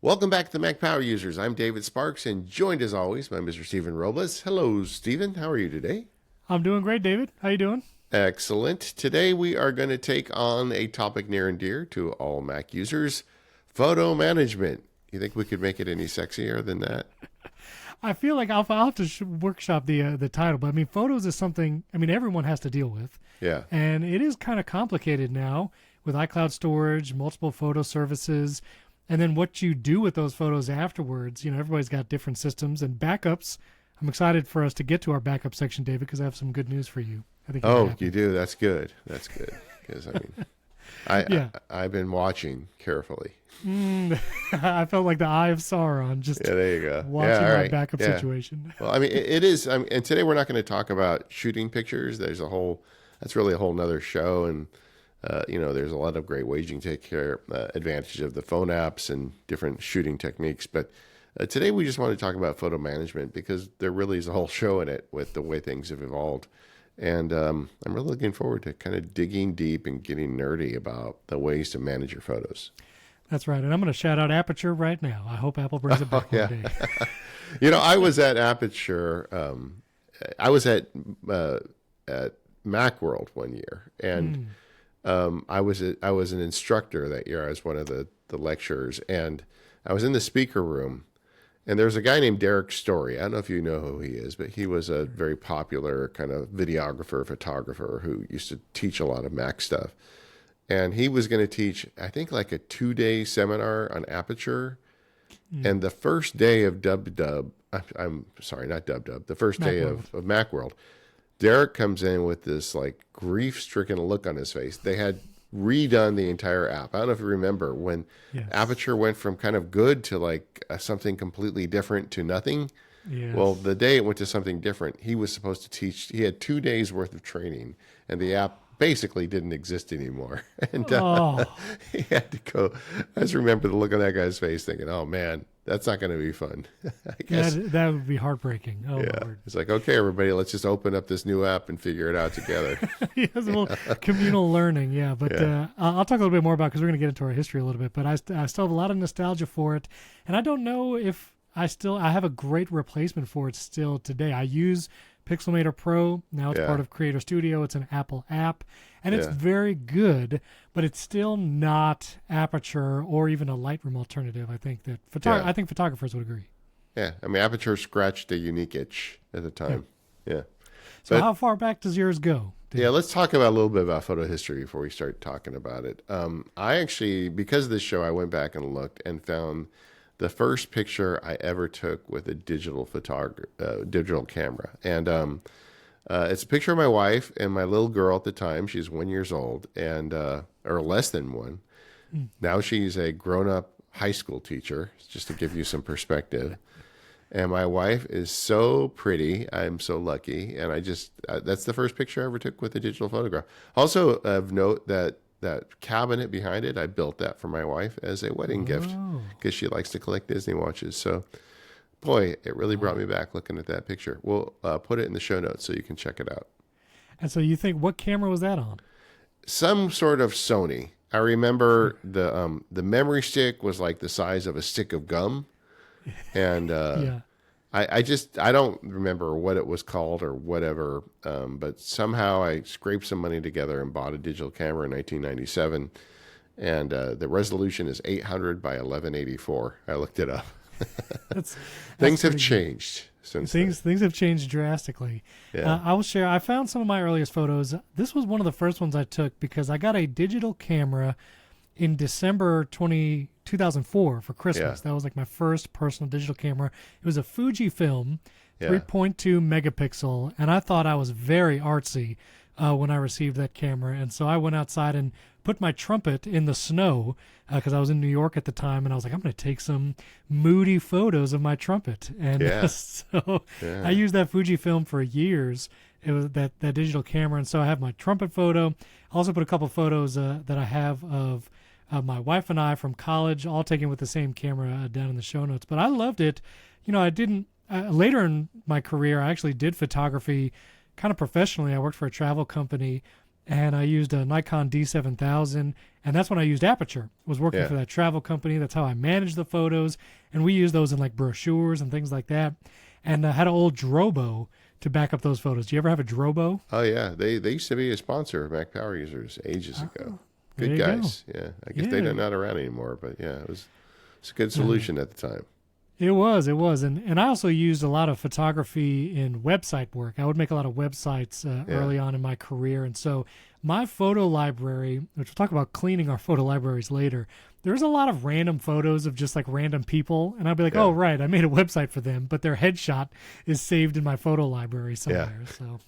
Welcome back to the Mac Power Users. I'm David Sparks and joined as always by Mr. Stephen Robles. Hello, Stephen. How are you today? I'm doing great, David. How you doing? Excellent. Today we are going to take on a topic near and dear to all Mac users, photo management. You think we could make it any sexier than that? I feel like I'll have to workshop the title, but I mean, photos is something everyone has to deal with, Yeah. and it is kind of complicated now with iCloud storage, multiple photo services, and then what you do with those photos afterwards. Everybody's got different systems and backups. I'm excited for us to get to our backup section, David, because I have some good news for you. I think Oh, you do? That's good. That's good. Because, Yeah. I've been watching carefully. I felt like the eye of Sauron just Yeah, there you go. watching Yeah, all my right. backup Yeah. situation. Well, it is. And today we're not going to talk about shooting pictures. That's really a whole nother show. And, there's a lot of great ways you can take advantage of the phone apps and different shooting techniques. But today we just want to talk about photo management because there really is a whole show in it with the way things have evolved. And I'm really looking forward to kind of digging deep and getting nerdy about the ways to manage your photos. That's right. And I'm going to shout out Aperture right now. I hope Apple brings it back one day. I was at Aperture. I was at Macworld one year, and I was an instructor that year. I was one of the lecturers, and I was in the speaker room, and there's a guy named Derek Story. I don't know if you know who he is, but he was a very popular kind of videographer, photographer who used to teach a lot of Mac stuff. And he was going to teach, I think, like a 2-day seminar on Aperture. And the first day of I'm sorry, not Dub, the first day of Macworld, Derek comes in with this like grief-stricken look on his face. They had redone the entire app. I don't know if you remember when Aperture went from kind of good to like something completely different to nothing. Yes. Well, the day it went to something different, he was supposed to teach. He had 2 days worth of training, and the app basically didn't exist anymore. And he had to go. I just remember the look on that guy's face thinking, oh man, that's not going to be fun. I guess. That would be heartbreaking. Oh, Yeah. Lord. It's like, okay, everybody, let's just open up this new app and figure it out together. It's a little communal learning, yeah. But I'll talk a little bit more about because we're going to get into our history a little bit. But I still have a lot of nostalgia for it, and I don't know if I have a great replacement for it still today. I use Pixelmator Pro. Now it's part of Creator Studio. It's an Apple app, and it's very good, but it's still not Aperture or even a Lightroom alternative. I think that I think photographers would agree. Yeah. Aperture scratched a unique itch at the time. Yeah. So how far back does yours go? Yeah, let's talk about a little bit about photo history before we start talking about it. I actually, because of this show, I went back and looked and found the first picture I ever took with a digital camera. And it's a picture of my wife and my little girl at the time. She's 1 year old, and or less than one. Now she's a grown-up high school teacher, just to give you some perspective. And my wife is so pretty. I'm so lucky. And that's the first picture I ever took with a digital photograph. Also, of note that cabinet behind it, I built that for my wife as a wedding gift because she likes to collect Disney watches. So, boy, it really brought me back looking at that picture. We'll put it in the show notes so you can check it out. And so you think, what camera was that on? Some sort of Sony. I remember the memory stick was like the size of a stick of gum. And I don't remember what it was called or whatever, but somehow I scraped some money together and bought a digital camera in 1997, and the resolution is 800 by 1184. I looked it up. Things have changed since then. Things have changed drastically. Yeah. I will share. I found some of my earliest photos. This was one of the first ones I took because I got a digital camera in December 2004 for Christmas. That was like my first personal digital camera. It was a Fujifilm 3.2 megapixel, and I thought I was very artsy when I received that camera. And so I went outside and put my trumpet in the snow because I was in New York at the time, and I was like, I'm going to take some moody photos of my trumpet. And I used that Fujifilm for years. It was that digital camera, and so I have my trumpet photo. I also put a couple photos that I have of my wife and I from college, all taken with the same camera down in the show notes. But I loved it. I didn't later in my career, I actually did photography kind of professionally. I worked for a travel company, and I used a Nikon D7000, and that's when I used aperture. I was working Yeah. for that travel company. That's how I managed the photos, and we used those in like brochures and things like that. And I had an old Drobo to back up those photos. Do you ever have a Drobo? Oh yeah, they used to be a sponsor of Mac Power Users ages ago. there Good you go. guys. Yeah, I guess they're not around anymore, but yeah, it's a good solution at the time. It was, and I also used a lot of photography in website work. I would make a lot of websites early on in my career, and so my photo library, which we'll talk about cleaning our photo libraries later, there's a lot of random photos of just like random people, and I'd be like, oh right, I made a website for them, but their headshot is saved in my photo library somewhere. So,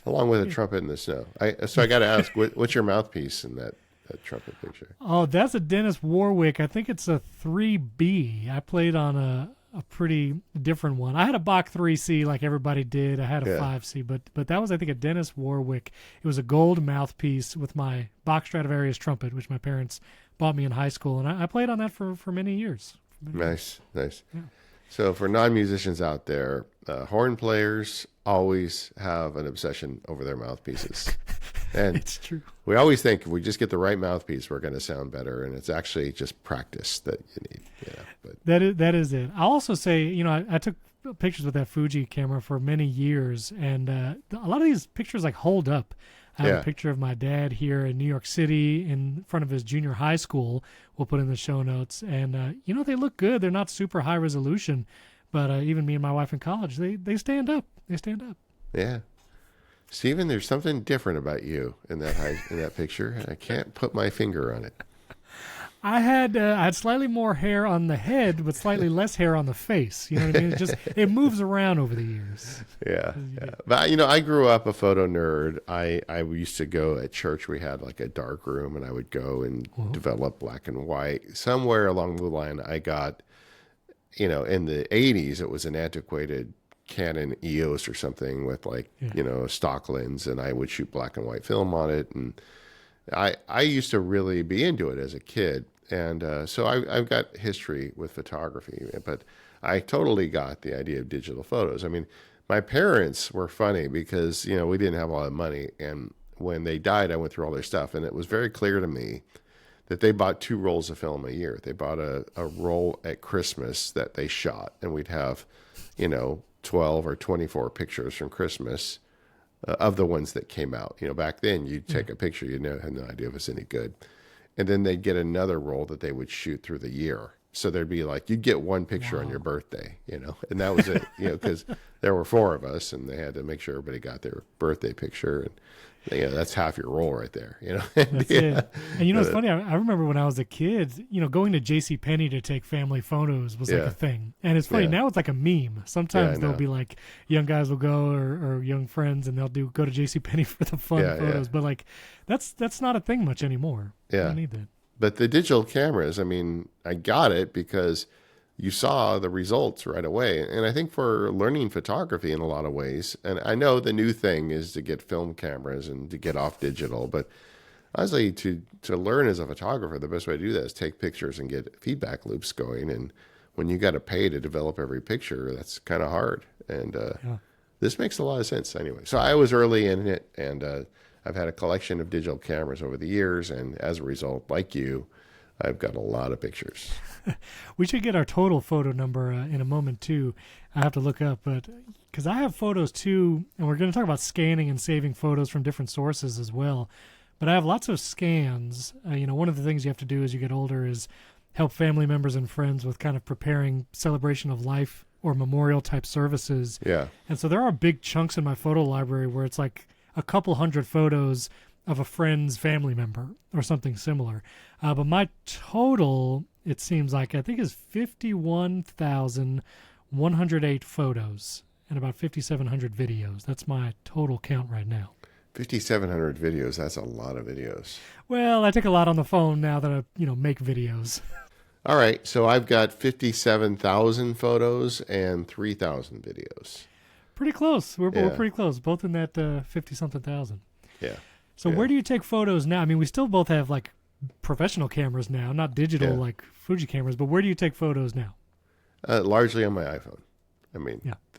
along with a trumpet in the snow. So I got to ask, what's your mouthpiece in that trumpet picture? Oh, that's a Dennis Warwick. I think it's a 3B. I played on a pretty different one. I had a Bach 3C like everybody did. I had a 5C, but that was, I think, a Dennis Warwick. It was a gold mouthpiece with my Bach Stradivarius trumpet, which my parents bought me in high school, and I played on that for many years. Nice. Yeah. So for non-musicians out there, horn players always have an obsession over their mouthpieces. And It's true. we always think if we just get the right mouthpiece, we're going to sound better. And it's actually just practice that you need. Yeah, but That is it. I'll also say, I took pictures with that Fuji camera for many years, and a lot of these pictures like hold up. I have a picture of my dad here in New York City in front of his junior high school. We'll put in the show notes, and they look good. They're not super high resolution, but even me and my wife in college, they stand up. They stand up. yeah. Stephen, there's something different about you in that picture, and I can't put my finger on it. I had slightly more hair on the head, but slightly less hair on the face. You know what I mean? It moves around over the years. Yeah. But I grew up a photo nerd. I used to go at church. We had like a dark room, and I would go and develop black and white. Somewhere along the line, I got, in the 80s, it was an antiquated Canon EOS or something with a stock lens, and I would shoot black and white film on it. And I used to really be into it as a kid. And so I've got history with photography, but I totally got the idea of digital photos. I mean, my parents were funny because, we didn't have a lot of money. And when they died, I went through all their stuff. And it was very clear to me that they bought 2 rolls of film a year. They bought a roll at Christmas that they shot, and we'd have, 12 or 24 pictures from Christmas of the ones that came out. Back then you'd take a picture, you'd had no idea if it's any good. And then they'd get another roll that they would shoot through the year. So there'd be you'd get one picture on your birthday, and that was it, because there were 4 of us, and they had to make sure everybody got their birthday picture. And, that's half your roll right there, That's it. And it's funny. I remember when I was a kid, going to JCPenney to take family photos was like a thing. And it's funny, now it's like a meme. Sometimes there'll be young guys will go or young friends, and they'll go to JCPenney for the fun photos. But that's not a thing much anymore. Yeah. I don't need that. But the digital cameras, I got it because you saw the results right away. And I think for learning photography in a lot of ways, and I know the new thing is to get film cameras and to get off digital, but honestly, to learn as a photographer, the best way to do that is take pictures and get feedback loops going. And when you got to pay to develop every picture, that's kind of hard. And this makes a lot of sense anyway. So I was early in it, and I've had a collection of digital cameras over the years. And as a result, like you, I've got a lot of pictures. We should get our total photo number in a moment, too. I have to look up, but because I have photos, too, and we're going to talk about scanning and saving photos from different sources as well. But I have lots of scans. One of the things you have to do as you get older is help family members and friends with kind of preparing celebration of life or memorial type services. Yeah. And so there are big chunks in my photo library where it's like a couple hundred photos of a friend's family member or something similar. But my total, it seems like, I think is 51,108 photos and about 5,700 videos. That's my total count right now. 5,700 videos. That's a lot of videos. Well, I take a lot on the phone now that I, make videos. All right. So I've got 57,000 photos and 3,000 videos. Pretty close. We're pretty close, both in that 50-something thousand. Yeah. So where do you take photos now? We still both have professional cameras now, not digital like Fuji cameras, but where do you take photos now? Largely on my iPhone.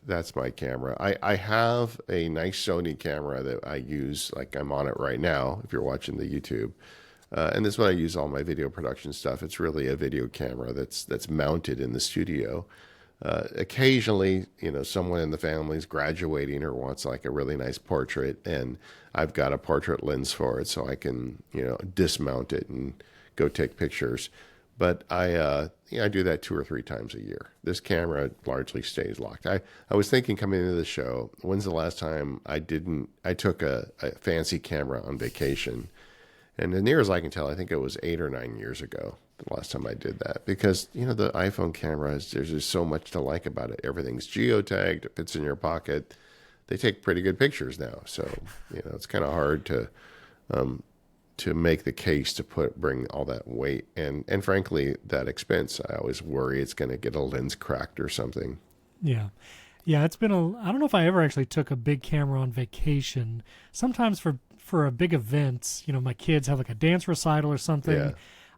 that's my camera. I have a nice Sony camera that I use, like I'm on it right now, if you're watching the YouTube. And this is what I use all my video production stuff. It's really a video camera that's mounted in the studio. Occasionally, someone in the family is graduating or wants like a really nice portrait, and I've got a portrait lens for it, so I can, dismount it and go take pictures. But I do that 2 or 3 times a year. This camera largely stays locked. I was thinking coming into the show, when's the last time I took a fancy camera on vacation? And as near as I can tell, I think it was 8 or 9 years ago, the last time I did that. Because, the iPhone camera, there's just so much to like about it. Everything's geotagged, it fits in your pocket. They take pretty good pictures now. So, it's kind of hard to make the case to bring all that weight and frankly, that expense. I always worry it's going to get a lens cracked or something. Yeah. Yeah, it's been I don't know if I ever actually took a big camera on vacation. Sometimes for a big event, my kids have like a dance recital or something. Yeah.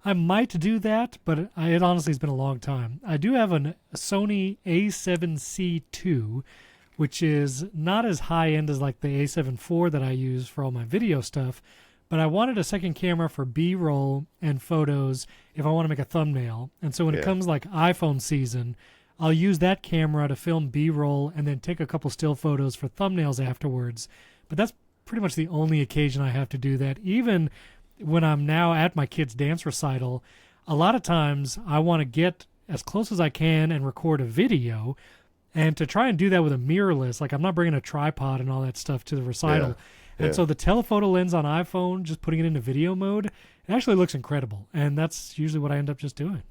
I might do that, but it honestly has been a long time. I do have a Sony A7C II, which is not as high end as like the A7 IV that I use for all my video stuff, but I wanted a second camera for B-roll and photos if I want to make a thumbnail. And so when it comes like iPhone season, I'll use that camera to film B-roll and then take a couple still photos for thumbnails afterwards. But that's pretty much the only occasion I have to do that. Even when I'm now at my kid's dance recital, a lot of times I want to get as close as I can and record a video. And to try and do that with a mirrorless, like I'm not bringing a tripod and all that stuff to the recital. And so the telephoto lens on iPhone, just putting it into video mode, it actually looks incredible. And that's usually what I end up just doing.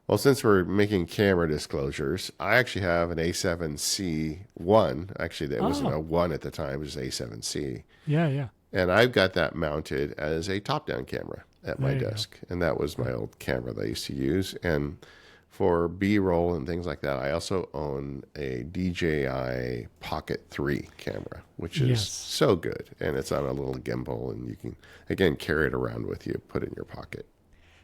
Well, since we're making camera disclosures, I actually have an A7C1. Actually, that wasn't a 1 at the time. It was A7C. Yeah. And I've got that mounted as a top-down camera at my desk. And that was my old camera that I used to use. And for B-roll and things like that, I also own a DJI Pocket 3 camera, which is so good. And it's on a little gimbal, and you can, again, carry it around with you, put it in your pocket.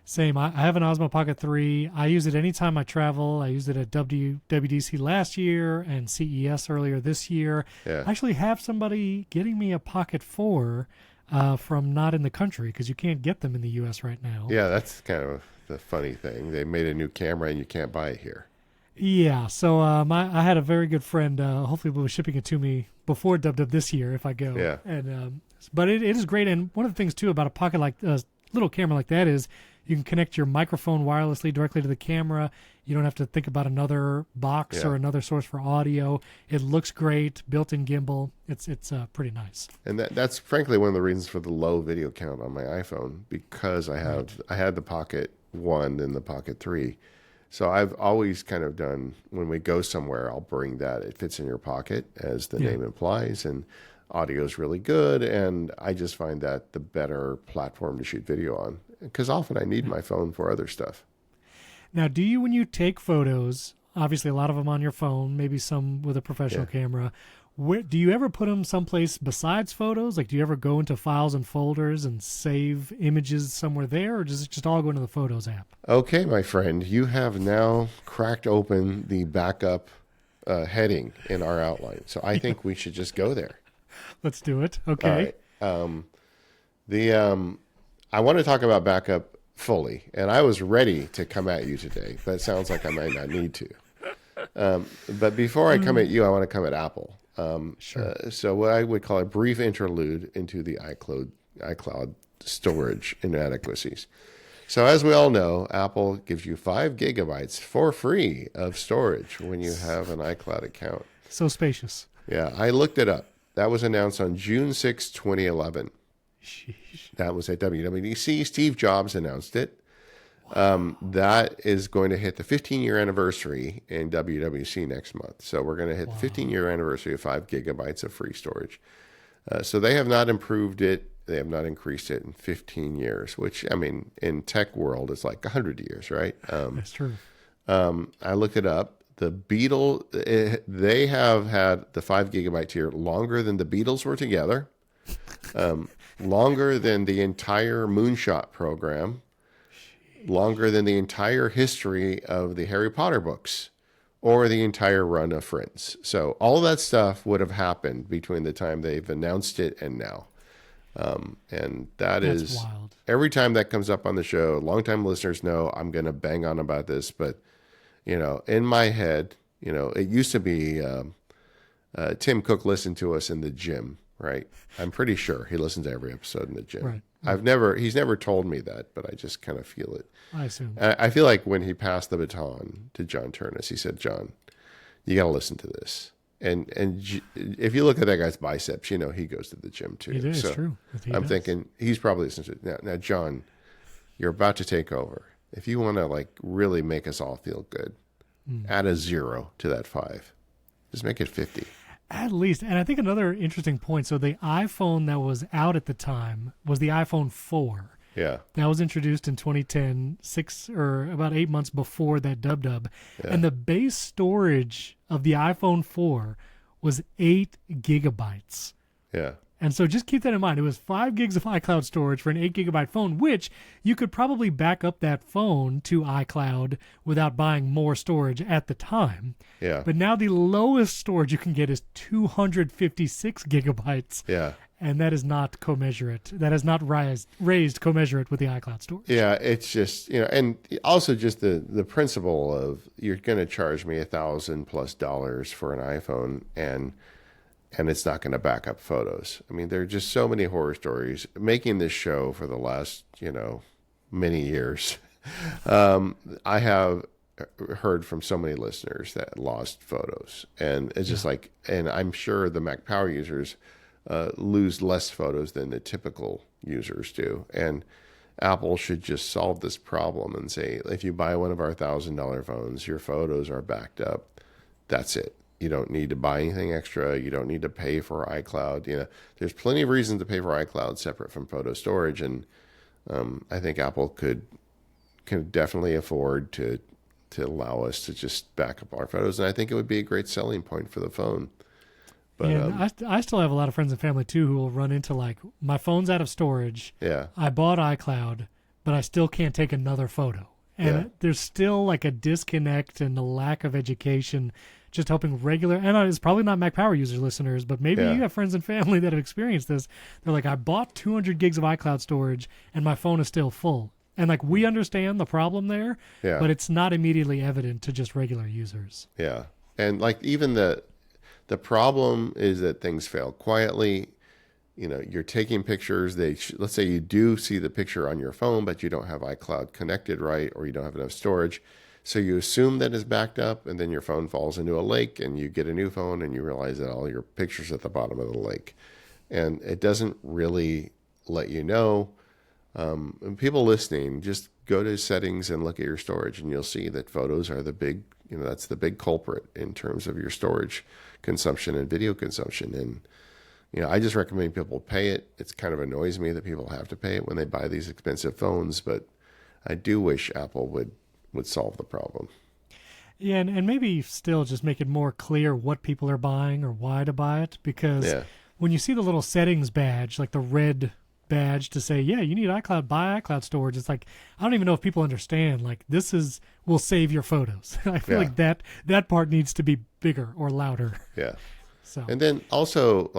Same. I have an Osmo Pocket 3. I use it anytime I travel. I used it at WWDC last year and CES earlier this year. Yeah. I actually have somebody getting me a Pocket 4 from not in the country because you can't get them in the U.S. right now. Yeah, that's kind of the funny thing. They made a new camera and you can't buy it here. Yeah. So I had a very good friend. Hopefully, will be shipping it to me before WW this year if I go. Yeah. And but it is great. And one of the things too about a pocket like a little camera like that is you can connect your microphone wirelessly directly to the camera. You don't have to think about another box or another source for audio. It looks great, built-in gimbal. It's pretty nice. And that's frankly one of the reasons for the low video count on my iPhone, because I had the Pocket 1 and the Pocket 3. So I've always kind of done, when we go somewhere, I'll bring that. It fits in your pocket, as the name implies, and audio is really good. And I just find that the better platform to shoot video on, because often I need my phone for other stuff. Now, do you, when you take photos, obviously a lot of them on your phone, maybe some with a professional camera, do you ever put them someplace besides photos? Like, do you ever go into files and folders and save images somewhere there, or does it just all go into the Photos app? Okay, my friend, you have now cracked open the backup heading in our outline. So I think we should just go there. Let's do it. Okay. All right. I want to talk about backup fully, and I was ready to come at you today, but it sounds like I might not need to. But before I come at you, I want to come at Apple. Sure. So what I would call a brief interlude into the iCloud storage inadequacies. So as we all know, Apple gives you 5 gigabytes for free of storage when you have an iCloud account. So spacious. Yeah, I looked it up. That was announced on June 6, 2011. Sheesh. That was at WWDC. Steve Jobs announced it. That is going to hit the 15-year anniversary in WWDC next month. So we're going to hit the 15-year anniversary of 5 gigabytes of free storage. So they have not improved it. They have not increased it in 15 years, which, I mean, in tech world is like 100 years, right? That's true. I looked it up. The Beatles, they have had the 5 gigabyte tier longer than the Beatles were together, longer than the entire Moonshot program, longer than the entire history of the Harry Potter books, or the entire run of Friends. So all of that stuff would have happened between the time they've announced it and now. And that's is wild. Every time that comes up on the show, longtime listeners know I'm going to bang on about this, but in my head, it used to be, Tim Cook listened to us in the gym, right? I'm pretty sure he listens to every episode in the gym. Right. He's never told me that, but I just kind of feel it. I assume. I feel like when he passed the baton to John Turnus, he said, John, you got to listen to this. And if you look at that guy's biceps, he goes to the gym too. It is so true. I'm thinking he's probably listening to it. Now, John, you're about to take over. If you want to really make us all feel good, add a 0 to that 5. Just make it 50. At least. And I think another interesting point. So the iPhone that was out at the time was the iPhone 4. Yeah. That was introduced in 2010, about 8 months before that dub. Yeah. And the base storage of the iPhone 4 was 8 gigabytes. Yeah. And so just keep that in mind. It was 5 gigs of iCloud storage for an 8 gigabyte phone, which you could probably back up that phone to iCloud without buying more storage at the time. Yeah. But now the lowest storage you can get is 256 gigabytes. Yeah. And that is not commensurate. That has not raised commensurate with the iCloud storage. Yeah, it's just, and also just the principle of you're going to charge me $1,000+ for an iPhone and it's not going to back up photos. I mean, there are just so many horror stories. Making this show for the last, many years, I have heard from so many listeners that lost photos. And it's just and I'm sure the Mac Power users lose less photos than the typical users do. And Apple should just solve this problem and say, if you buy one of our $1,000 phones, your photos are backed up. That's it. You don't need to buy anything extra. You don't need to pay for iCloud. There's plenty of reasons to pay for iCloud separate from photo storage. And I think Apple can definitely afford to allow us to just back up our photos. And I think it would be a great selling point for the phone. But I still have a lot of friends and family too who will run into my phone's out of storage. Yeah. I bought iCloud, but I still can't take another photo. And there's still a disconnect and a lack of education. Just helping regular, and it's probably not Mac Power user listeners, but maybe you have friends and family that have experienced this. They're like, I bought 200 gigs of iCloud storage and my phone is still full. And we understand the problem there, but it's not immediately evident to just regular users. Yeah. And even the problem is that things fail quietly. You're taking pictures. Let's say you do see the picture on your phone, but you don't have iCloud connected right, or you don't have enough storage. So you assume that it's backed up, and then your phone falls into a lake, and you get a new phone, and you realize that all your pictures at the bottom of the lake. And it doesn't really let you know. And people listening, just go to settings and look at your storage, and you'll see that photos are the big, that's the big culprit in terms of your storage consumption and video consumption. And, I just recommend people pay it. It kind of annoys me that people have to pay it when they buy these expensive phones, but I do wish Apple would solve the problem. Yeah, and maybe still just make it more clear what people are buying or why to buy it, because when you see the little settings badge, the red badge to say, you need iCloud, buy iCloud storage, it's I don't even know if people understand, this will save your photos. I feel like that part needs to be bigger or louder. Yeah. So. And then also,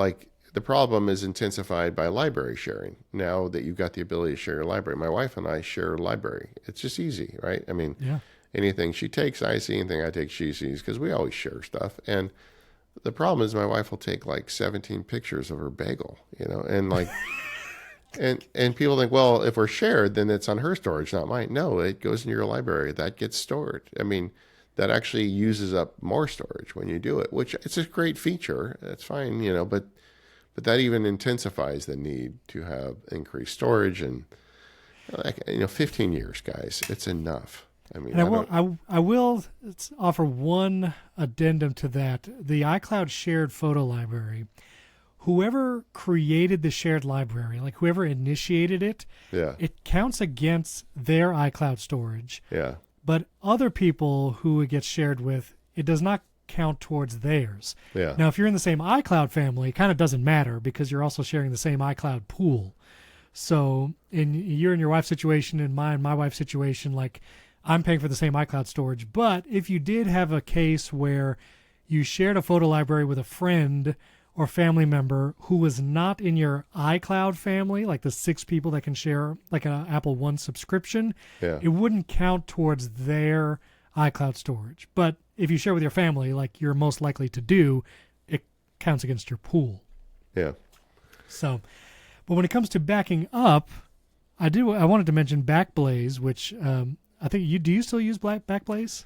the problem is intensified by library sharing. Now that you've got the ability to share your library, my wife and I share a library. It's just easy, right? I mean, anything she takes, I see. Anything I take, she sees, because we always share stuff. And the problem is my wife will take 17 pictures of her bagel, and and people think, well, if we're shared, then it's on her storage, not mine. No, it goes in your library. That gets stored. I mean, that actually uses up more storage when you do it, which it's a great feature. That's fine, but that even intensifies the need to have increased storage. And 15 years, guys, it's enough. I mean, I will offer one addendum to that. The iCloud shared photo library, whoever created the shared library, whoever initiated it, it counts against their iCloud storage. Yeah. But other people who it gets shared with, it does not count towards theirs. Yeah. Now, if you're in the same iCloud family, it kind of doesn't matter because you're also sharing the same iCloud pool. So you're in your wife's situation and my wife's situation, I'm paying for the same iCloud storage. But if you did have a case where you shared a photo library with a friend or family member who was not in your iCloud family, like the 6 people that can share like an Apple One subscription, it wouldn't count towards their iCloud storage. But if you share with your family, like you're most likely to do, it counts against your pool. Yeah. So, but when it comes to backing up, I wanted to mention Backblaze, which I think do you still use Backblaze?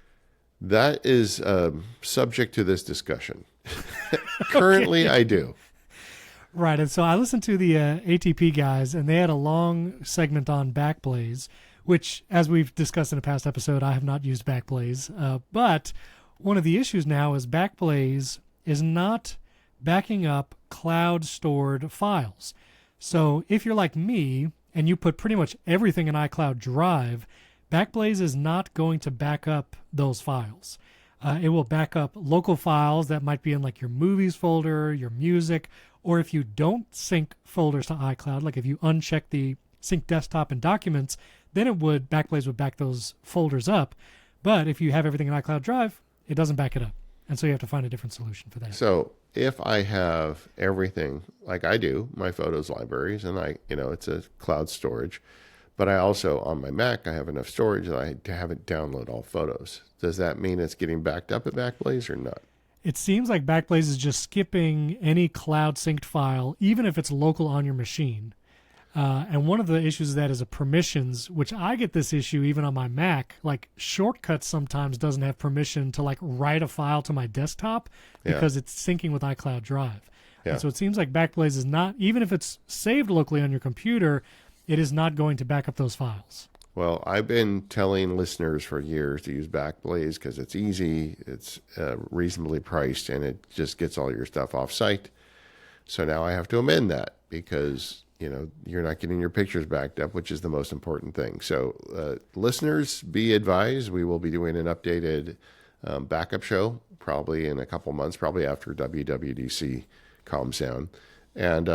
That is subject to this discussion. Currently, I do. Right, and so I listened to the ATP guys, and they had a long segment on Backblaze, which, as we've discussed in a past episode, I have not used Backblaze. But one of the issues now is Backblaze is not backing up cloud-stored files. So if you're like me, and you put pretty much everything in iCloud Drive, Backblaze is not going to back up those files. It will back up local files that might be in like your movies folder, your music, or if you don't sync folders to iCloud, like if you uncheck the sync desktop and documents, then Backblaze would back those folders up. But if you have everything in iCloud Drive, it doesn't back it up. And so you have to find a different solution for that. So if I have everything like I do, my photos libraries, and it's a cloud storage, but I also, on my Mac, I have enough storage that I haven't download all photos. Does that mean it's getting backed up at Backblaze or not? It seems like Backblaze is just skipping any cloud synced file, even if it's local on your machine. And one of the issues of that is a permissions, which I get this issue even on my Mac. Like Shortcuts sometimes doesn't have permission to like write a file to my desktop because it's syncing with iCloud Drive. Yeah. And so it seems like Backblaze is not, even if it's saved locally on your computer, it is not going to back up those files. Well, I've been telling listeners for years to use Backblaze because it's easy, it's reasonably priced, and it just gets all your stuff off site. So now I have to amend that because you're not getting your pictures backed up, which is the most important thing. So listeners, be advised, we will be doing an updated backup show probably in a couple months, probably after WWDC calms down. And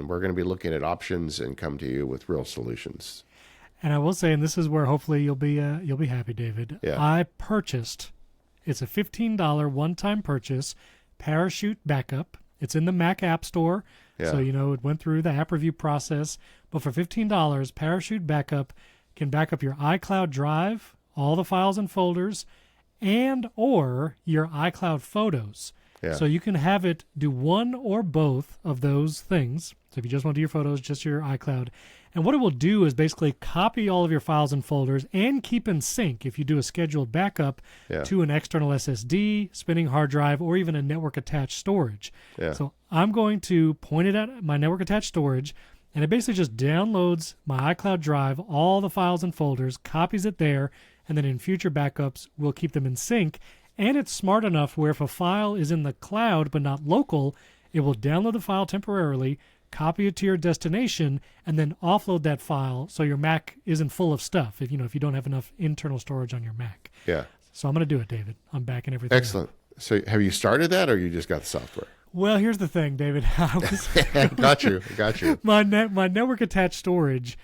we're going to be looking at options and come to you with real solutions. And I will say, and this is where hopefully you'll be happy, David. Yeah. I purchased, it's a $15 one-time purchase, Parachute Backup. It's in the Mac App Store. Yeah. So, it went through the app review process. But for $15, Parachute Backup can back up your iCloud Drive, all the files and folders, and or your iCloud Photos. Yeah. So you can have it do one or both of those things. So if you just want to do your photos, just your iCloud. And what it will do is basically copy all of your files and folders and keep in sync if you do a scheduled backup to an external SSD, spinning hard drive, or even a network-attached storage. Yeah. So I'm going to point it at my network-attached storage, and it basically just downloads my iCloud Drive, all the files and folders, copies it there, and then in future backups, we'll keep them in sync. And it's smart enough where if a file is in the cloud but not local, it will download the file temporarily, copy it to your destination, and then offload that file so your Mac isn't full of stuff if you don't have enough internal storage on your Mac. Yeah. So I'm going to do it, David. I'm backing everything Excellent. up. So have you started that or you just got the software? Well, here's the thing, David. Got you. My network attached storage,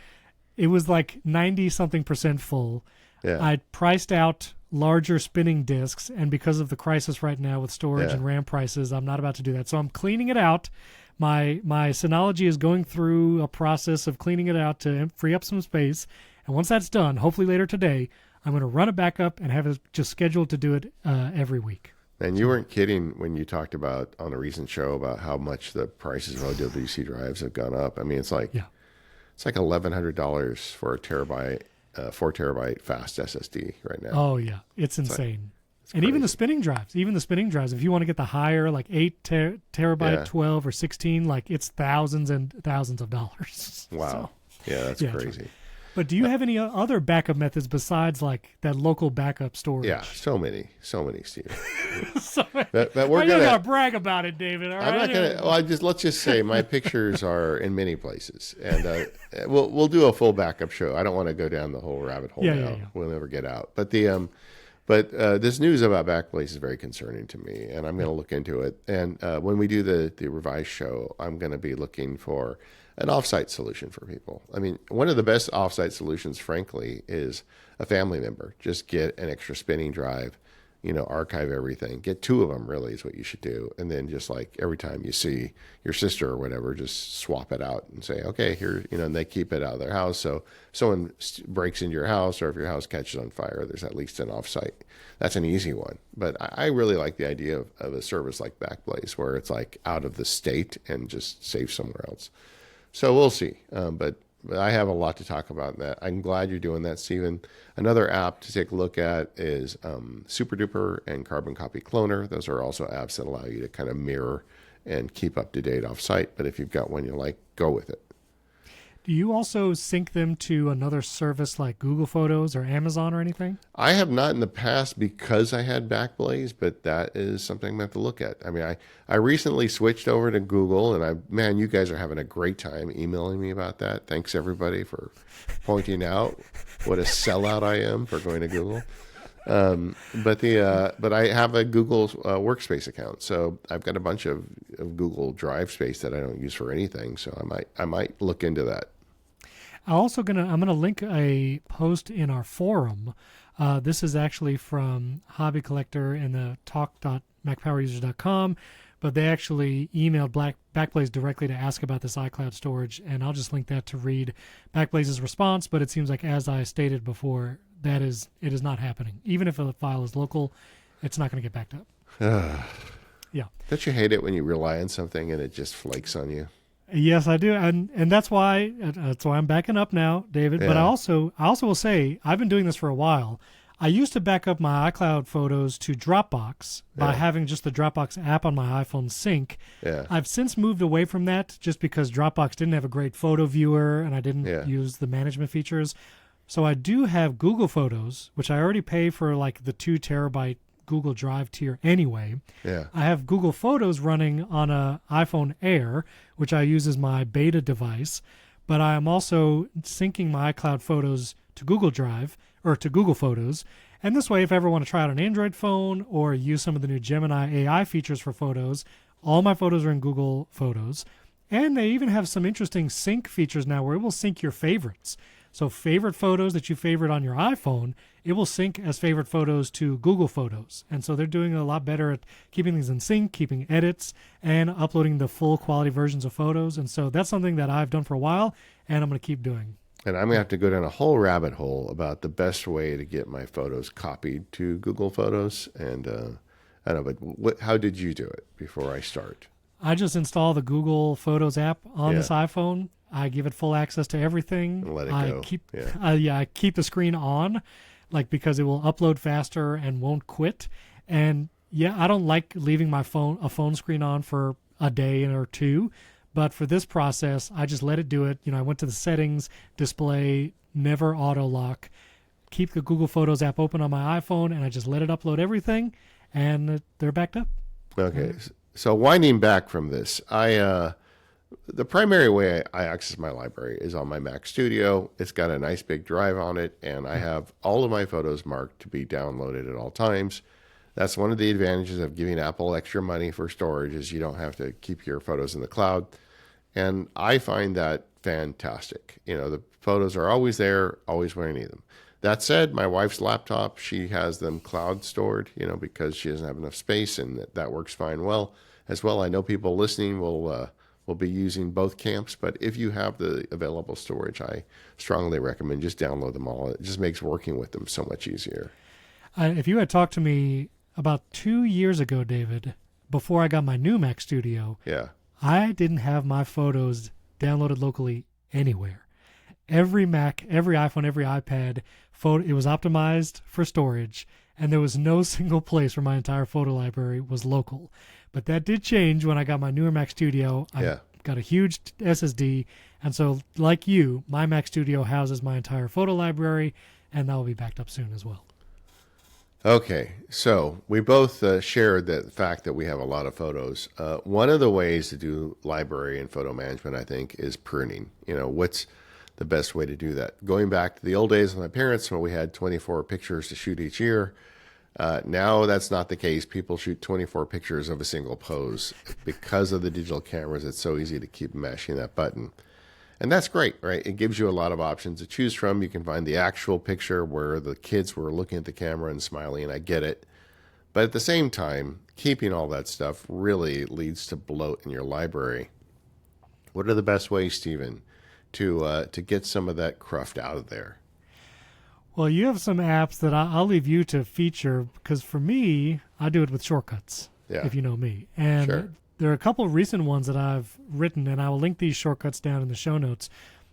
it was like 90-something% full. Yeah. I priced out larger spinning disks, and because of the crisis right now with storage and RAM prices, I'm not about to do that. So I'm cleaning it out. My Synology is going through a process of cleaning it out to free up some space. And once that's done, hopefully later today, I'm going to run it back up and have it just scheduled to do it every week. And you weren't kidding when you talked about on a recent show about how much the prices of OWC drives have gone up. I mean, it's like $1,100 for a terabyte. 4 terabyte fast SSD right now. Oh yeah, it's insane. And even the spinning drives, if you want to get the higher, like 8 terabyte, 12 or 16, like it's thousands and thousands of dollars. Wow. So, that's crazy. But do you have any other backup methods besides like that local backup storage? Yeah, so many, Steve. But we're gonna brag about it, David. All right? I'm not gonna. Well, let's just say my pictures are in many places, and we'll do a full backup show. I don't want to go down the whole rabbit hole now. Yeah. We'll never get out. But the But this news about Backblaze is very concerning to me, and I'm going to look into it. And when we do the revised show, I'm going to be looking for an offsite solution for people. I mean, one of the best offsite solutions, frankly, is a family member. Just get an extra spinning drive, archive everything. Get 2 of them, really, is what you should do. And then just like every time you see your sister or whatever, just swap it out and say, okay, here, and they keep it out of their house. So if someone breaks into your house, or if your house catches on fire, there's at least an offsite. That's an easy one. But I really like the idea of a service like Backblaze, where it's like out of the state and just saved somewhere else. So we'll see. But I have a lot to talk about in that. I'm glad you're doing that, Stephen. Another app to take a look at is SuperDuper and Carbon Copy Cloner. Those are also apps that allow you to kind of mirror and keep up to date offsite. But if you've got one you like, go with it. Do you also sync them to another service like Google Photos or Amazon or anything? I have not in the past because I had Backblaze, but that is something I'm going to have to look at. I mean, I recently switched over to Google, and man, you guys are having a great time emailing me about that. Thanks, everybody, for pointing out what a sellout I am for going to Google. But I have a Google Workspace account, so I've got a bunch of Google Drive space that I don't use for anything. So I might look into that. I'm gonna link a post in our forum. This is actually from Hobby Collector and the talk.macpowerusers.com, but they actually emailed Backblaze directly to ask about this iCloud storage, and I'll just link that to read Backblaze's response. But it seems like, as I stated before, it is not happening. Even if a file is local, it's not going to get backed up. Yeah. Don't you hate it when you rely on something and it just flakes on you? Yes, I do, and that's why I'm backing up now, David. Yeah. But I also will say I've been doing this for a while. I used to back up my iCloud photos to Dropbox by having just the Dropbox app on my iPhone sync. Yeah. I've since moved away from that just because Dropbox didn't have a great photo viewer and I didn't use the management features. So I do have Google Photos, which I already pay for like the 2 terabyte Google Drive tier anyway. Yeah. I have Google Photos running on a iPhone Air, which I use as my beta device, but I am also syncing my iCloud photos to Google Drive or to Google Photos. And this way, if I ever want to try out an Android phone or use some of the new Gemini AI features for photos, all my photos are in Google Photos. And they even have some interesting sync features now where it will sync your favorites. So favorite photos that you favorite on your iPhone, it will sync as favorite photos to Google Photos. And so they're doing a lot better at keeping things in sync, keeping edits, and uploading the full quality versions of photos. And so that's something that I've done for a while, and I'm going to keep doing. And I'm going to have to go down a whole rabbit hole about the best way to get my photos copied to Google Photos. And I don't know, but how did you do it before I start? I just install the Google Photos app on this iPhone. I give it full access to everything. And let it go. I keep the screen on, because it will upload faster and won't quit. And I don't like leaving a phone screen on for a day or 2. But for this process, I just let it do it. I went to the settings, display, never auto lock, keep the Google Photos app open on my iPhone, and I just let it upload everything, and they're backed up. Okay. So winding back from this, the primary way I access my library is on my Mac Studio. It's got a nice big drive on it, and I have all of my photos marked to be downloaded at all times. That's one of the advantages of giving Apple extra money for storage, is you don't have to keep your photos in the cloud. And I find that fantastic. The photos are always there, always when I need them. That said, my wife's laptop, she has them cloud stored, because she doesn't have enough space, and that works fine as well. I know people listening will be using both camps, but if you have the available storage, I strongly recommend just download them all. It just makes working with them so much easier. If you had talked to me about 2 years ago, David, before I got my new Mac Studio, I didn't have my photos downloaded locally anywhere. Every Mac, every iPhone, every iPad, it was optimized for storage, and there was no single place where my entire photo library was local. But that did change when I got my newer Mac Studio. I got a huge SSD, and so like you, my Mac Studio houses my entire photo library, and that will be backed up soon as well. Okay, so we both shared the fact that we have a lot of photos. One of the ways to do library and photo management, I think, is pruning. What's the best way to do that? Going back to the old days with my parents, when we had 24 pictures to shoot each year, Now that's not the case. People shoot 24 pictures of a single pose. Because of the digital cameras, it's so easy to keep mashing that button. And that's great, right? It gives you a lot of options to choose from. You can find the actual picture where the kids were looking at the camera and smiling, and I get it. But at the same time, keeping all that stuff really leads to bloat in your library. What are the best ways, Stephen, to get some of that cruft out of there? Well, you have some apps that I'll leave you to feature, because for me, I do it with shortcuts, if you know me. And Sure. there are a couple of recent ones that I've written, and I will link these shortcuts down in the show notes.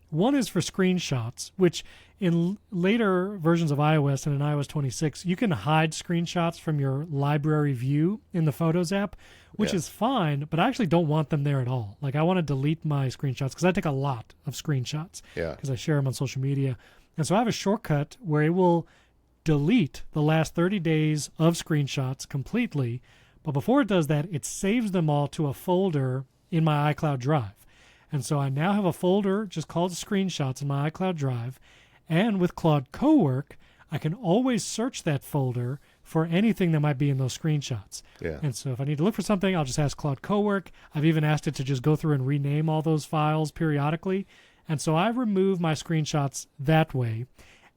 One is for screenshots, which in later versions of iOS and in iOS 26, you can hide screenshots from your library view in the Photos app, which is fine, but I actually don't want them there at all. Like, I want to delete my screenshots because I take a lot of screenshots because I share them on social media. And so I have a shortcut where it will delete the last 30 days of screenshots completely. But before it does that, it saves them all to a folder in my iCloud drive. And so I now have a folder just called screenshots in my iCloud drive. And with Claude Cowork, I can always search that folder for anything that might be in those screenshots. Yeah. And so if I need to look for something, I'll just ask Claude Cowork. I've even asked it to just go through and rename all those files periodically. And so I remove my screenshots that way.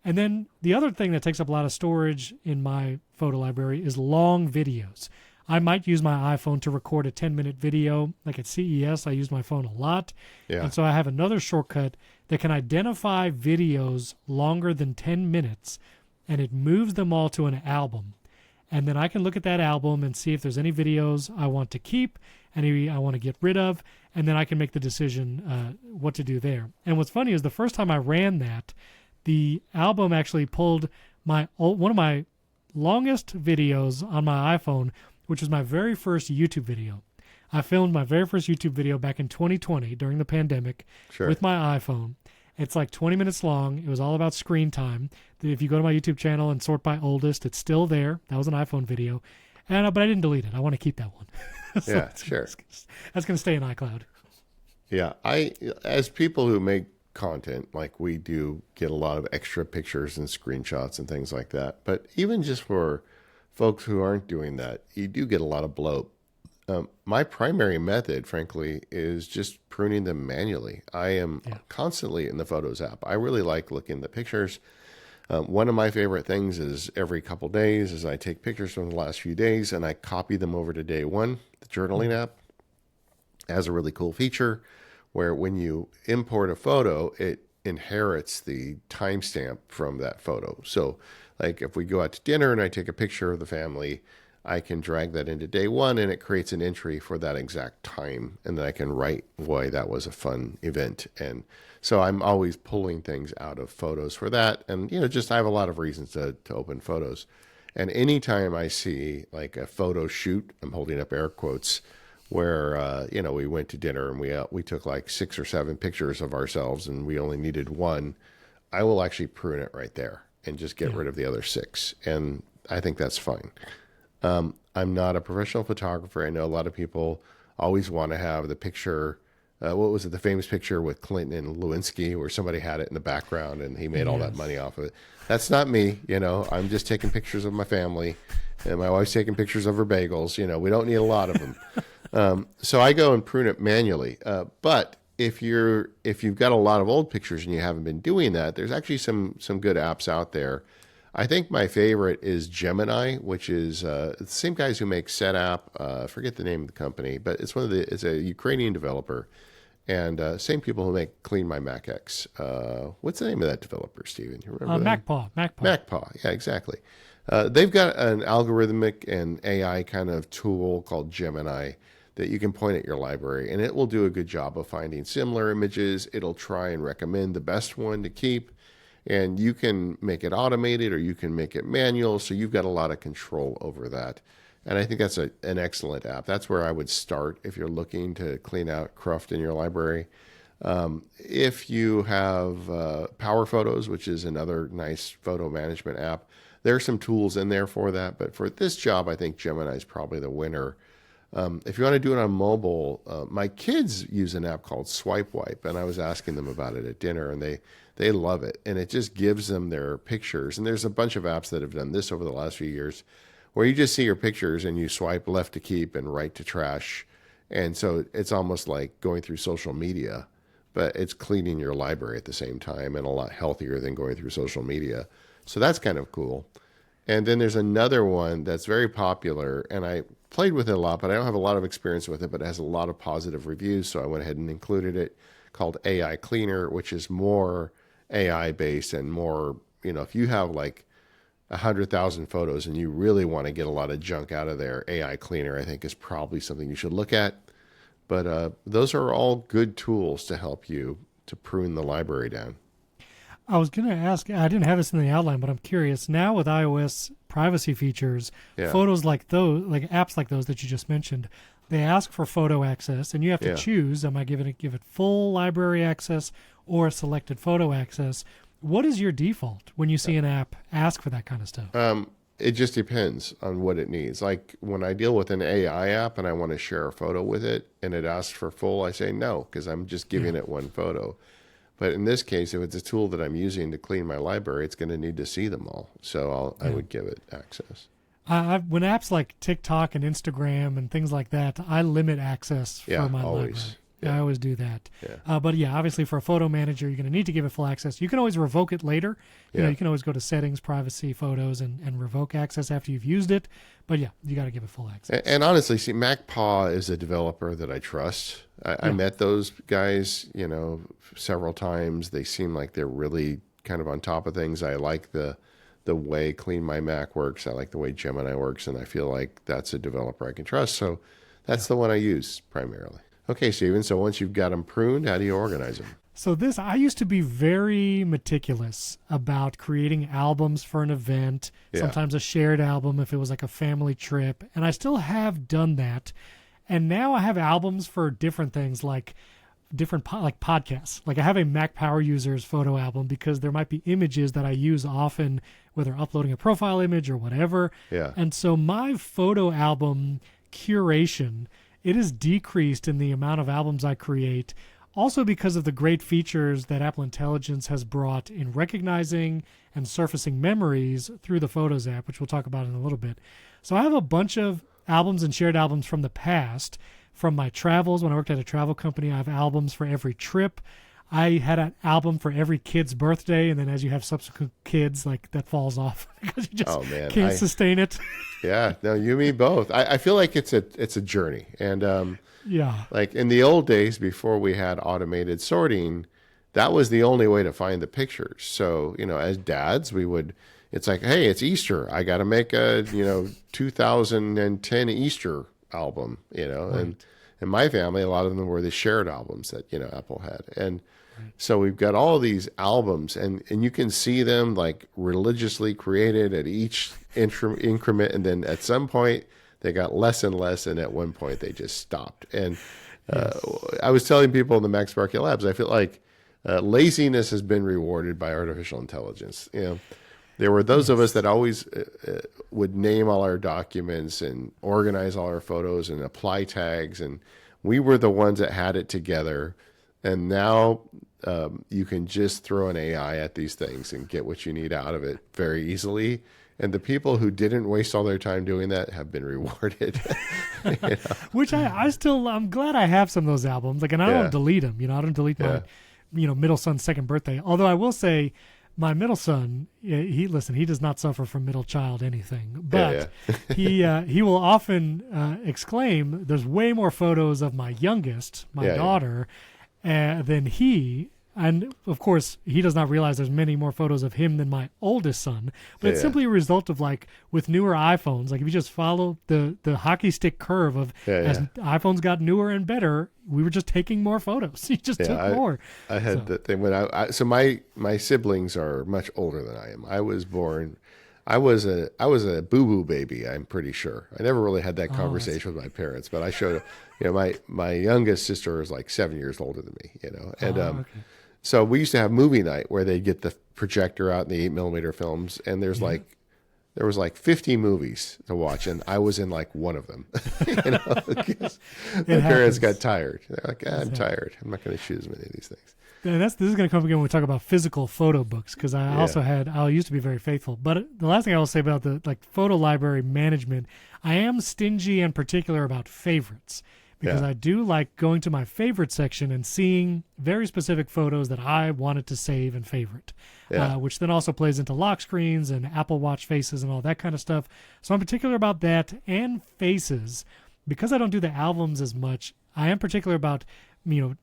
And then the other thing that takes up a lot of storage in my photo library is long videos. I might use my iPhone to record a 10-minute video. Like at CES, I use my phone a lot. Yeah. And so I have another shortcut that can identify videos longer than 10 minutes, and it moves them all to an album. And then I can look at that album and see if there's any videos I want to keep, any I want to get rid of, and then I can make the decision what to do there. And what's funny is the first time I ran that, the album actually pulled one of my longest videos on my iPhone, which was my very first YouTube video. I filmed my very first YouTube video back in 2020 during the pandemic with my iPhone. It's like 20 minutes long. It was all about screen time. If you go to my YouTube channel and sort by oldest, it's still there. That was an iPhone video. But I didn't delete it. I want to keep that one. So that's going to stay in iCloud. Yeah. As people who make content like we do, get a lot of extra pictures and screenshots and things like that. But even just for folks who aren't doing that, you do get a lot of bloat. My primary method, frankly, is just pruning them manually. I am constantly in the Photos app. I really like looking at the pictures. One of my favorite things is every couple days is I take pictures from the last few days and I copy them over to day one. The journaling app has a really cool feature where when you import a photo, it inherits the timestamp from that photo. So like if we go out to dinner and I take a picture of the family, I can drag that into day one and it creates an entry for that exact time. And then I can write why that was a fun event. And so I'm always pulling things out of Photos for that. And, I have a lot of reasons to open Photos. And anytime I see like a photo shoot, I'm holding up air quotes, where, we went to dinner and we took like 6 or 7 pictures of ourselves and we only needed one, I will actually prune it right there and just get rid of the other 6. And I think that's fine. I'm not a professional photographer. I know a lot of people always want to have the picture. What was it? The famous picture with Clinton and Lewinsky where somebody had it in the background and he made all that money off of it. That's not me. I'm just taking pictures of my family and my wife's taking pictures of her bagels. We don't need a lot of them. So I go and prune it manually. But if you've got a lot of old pictures and you haven't been doing that, there's actually some good apps out there. I think my favorite is Gemini, which is the same guys who make SetApp. I forget the name of the company, but it's a Ukrainian developer, and same people who make Clean My Mac X. What's the name of that developer, Steven? You remember that? MacPaw. Yeah, exactly. They've got an algorithmic and AI kind of tool called Gemini that you can point at your library, and it will do a good job of finding similar images. It'll try and recommend the best one to keep. And you can make it automated or you can make it manual. So you've got a lot of control over that. And I think that's an excellent app. That's where I would start if you're looking to clean out cruft in your library. If you have PowerPhotos, which is another nice photo management app, there are some tools in there for that. But for this job, I think Gemini is probably the winner. If you want to do it on mobile, my kids use an app called Swipewipe. And I was asking them about it at dinner, and they love it, and it just gives them their pictures. And there's a bunch of apps that have done this over the last few years. where you just see your pictures and you swipe left to keep and right to trash. And so it's almost like going through social media, but it's cleaning your library at the same time and a lot healthier than going through social media. So that's kind of cool. And then there's another one that's very popular, and I played with it a lot, but I don't have a lot of experience with it, but it has a lot of positive reviews. So I went ahead and included it, called AI Cleaner, which is more AI based and more, if you have like 100,000 photos and you really want to get a lot of junk out of there, AI Cleaner, I think, is probably something you should look at. But those are all good tools to help you to prune the library down. I was going to ask, I didn't have this in the outline, but I'm curious. Now with iOS privacy features, photos like those, like apps like those that you just mentioned, they ask for photo access, and you have to choose, am I give it full library access or selected photo access? What is your default when you see an app ask for that kind of stuff? It just depends on what it needs. Like when I deal with an AI app and I want to share a photo with it and it asks for full, I say no, because I'm just giving it one photo. But in this case, if it's a tool that I'm using to clean my library, it's going to need to see them all. So I would give it access. When apps like TikTok and Instagram and things like that, I limit access for my library. I always do that. But obviously for a photo manager, you're going to need to give it full access. You can always revoke it later. You can always go to settings, privacy, photos, and revoke access after you've used it. But you got to give it full access. And honestly, see, MacPaw is a developer that I trust. I met those guys, several times. They seem like they're really kind of on top of things. I like the way Clean My Mac works. I like the way Gemini works, and I feel like that's a developer I can trust. So that's the one I use primarily. Okay, Steven, so once you've got them pruned, how do you organize them? So I used to be very meticulous about creating albums for an event, sometimes a shared album if it was like a family trip, and I still have done that. And now I have albums for different things like like podcasts. Like I have a Mac Power Users photo album because there might be images that I use often, whether uploading a profile image or whatever. And so my photo album curation, it is decreased in the amount of albums I create, also because of the great features that Apple Intelligence has brought in recognizing and surfacing memories through the Photos app, which we'll talk about in a little bit. So I have a bunch of albums and shared albums from the past, from my travels. When I worked at a travel company, I have albums for every trip. I had an album for every kid's birthday, and then as you have subsequent kids, like that falls off because you just can't sustain it. No, you mean both. I feel like it's a journey, and like in the old days before we had automated sorting, that was the only way to find the pictures. So as dads, it's like, hey, it's Easter. I got to make a 2010 Easter album, and in my family, a lot of them were the shared albums that Apple had, and so we've got all these albums, and you can see them like religiously created at each increment, and then at some point they got less and less, and at one point they just stopped. And I was telling people in the Mac Sparky Labs, I feel like laziness has been rewarded by artificial intelligence. There were those of us that always would name all our documents and organize all our photos and apply tags, and we were the ones that had it together. And now you can just throw an AI at these things and get what you need out of it very easily. And the people who didn't waste all their time doing that have been rewarded. Which I'm glad I have some of those albums. Like, and I don't delete them. I don't delete my, middle son's second birthday. Although I will say, my middle son, he does not suffer from middle child anything, but he will often exclaim, "There's way more photos of my youngest, my daughter." Than he, and of course he does not realize there's many more photos of him than my oldest son, but it's simply a result of, like, with newer iPhones, like if you just follow the hockey stick curve of as iPhones got newer and better, we were just taking more photos. He just took more. I had that thing when so my siblings are much older than I am. I was a boo-boo baby, I'm pretty sure. I never really had that conversation with my parents, but I showed, my youngest sister is like 7 years older than me, and so we used to have movie night where they'd get the projector out and the 8mm films, and there's like there was like 50 movies to watch, and I was in like one of them. Because my parents got tired. They're like, I'm tired. I'm not going to choose many of these things. And this is going to come again when we talk about physical photo books, because I used to be very faithful. But the last thing I will say about the photo library management, I am stingy and particular about favorites. Because I do like going to my favorite section and seeing very specific photos that I wanted to save and favorite, which then also plays into lock screens and Apple Watch faces and all that kind of stuff. So I'm particular about that and faces. Because I don't do the albums as much, I am particular about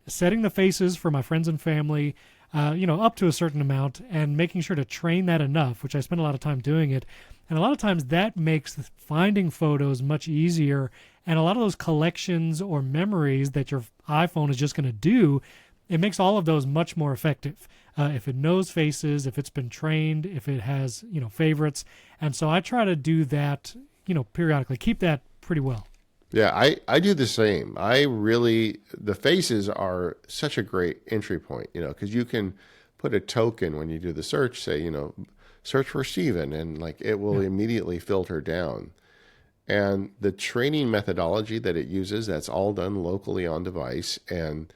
setting the faces for my friends and family, up to a certain amount, and making sure to train that enough, which I spend a lot of time doing it. And a lot of times that makes finding photos much easier. And a lot of those collections or memories that your iPhone is just going to do, it makes all of those much more effective. If it knows faces, if it's been trained, if it has, favorites. And so I try to do that, periodically. Keep that pretty well. Yeah, I do the same. The faces are such a great entry point, because you can put a token when you do the search, say, search for Steven, and like it will immediately filter down. And the training methodology that it uses, that's all done locally on device. And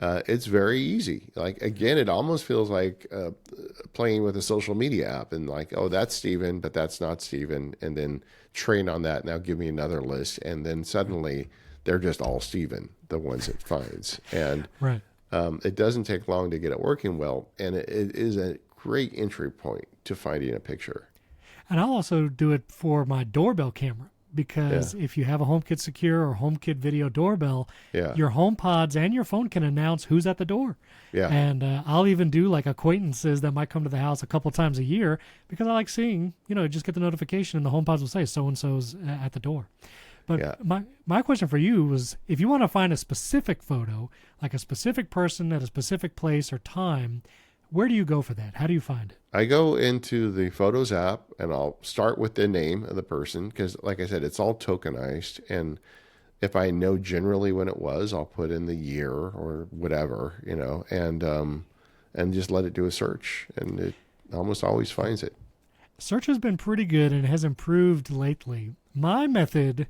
it's very easy. Like, again, it almost feels like playing with a social media app and like, oh, that's Steven, but that's not Steven. And then train on that. Now give me another list. And then suddenly they're just all Steven, the ones it finds. And it doesn't take long to get it working well. And it is a great entry point to finding a picture. And I'll also do it for my doorbell camera. Because if you have a HomeKit Secure or HomeKit Video doorbell, your HomePods and your phone can announce who's at the door. Yeah. And I'll even do like acquaintances that might come to the house a couple times a year, because I like seeing, just get the notification and the HomePods will say so-and-so's at the door. But my question for you was, if you want to find a specific photo, like a specific person at a specific place or time, where do you go for that? How do you find it? I go into the Photos app and I'll start with the name of the person, because like I said, it's all tokenized. And if I know generally when it was, I'll put in the year or whatever, and just let it do a search, and it almost always finds it. Search has been pretty good and has improved lately. My method,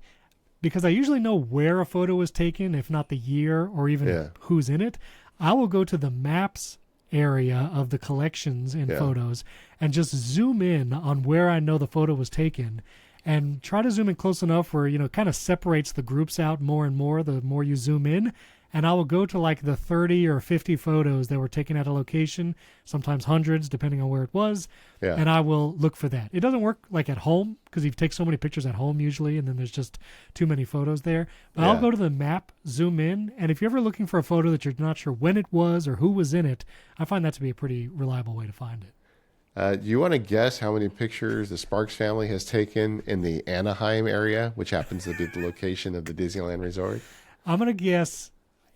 because I usually know where a photo was taken, if not the year or even who's in it, I will go to the maps area of the collections in photos and just zoom in on where I know the photo was taken, and try to zoom in close enough where kind of separates the groups out more and more the more you zoom in. And I will go to like the 30 or 50 photos that were taken at a location, sometimes hundreds depending on where it was, and I will look for that. It doesn't work like at home, because you take so many pictures at home usually, and then there's just too many photos there. But I'll go to the map, zoom in, and if you're ever looking for a photo that you're not sure when it was or who was in it, I find that to be a pretty reliable way to find it. Do you want to guess how many pictures the Sparks family has taken in the Anaheim area, which happens to be the location of the Disneyland Resort? I'm going to guess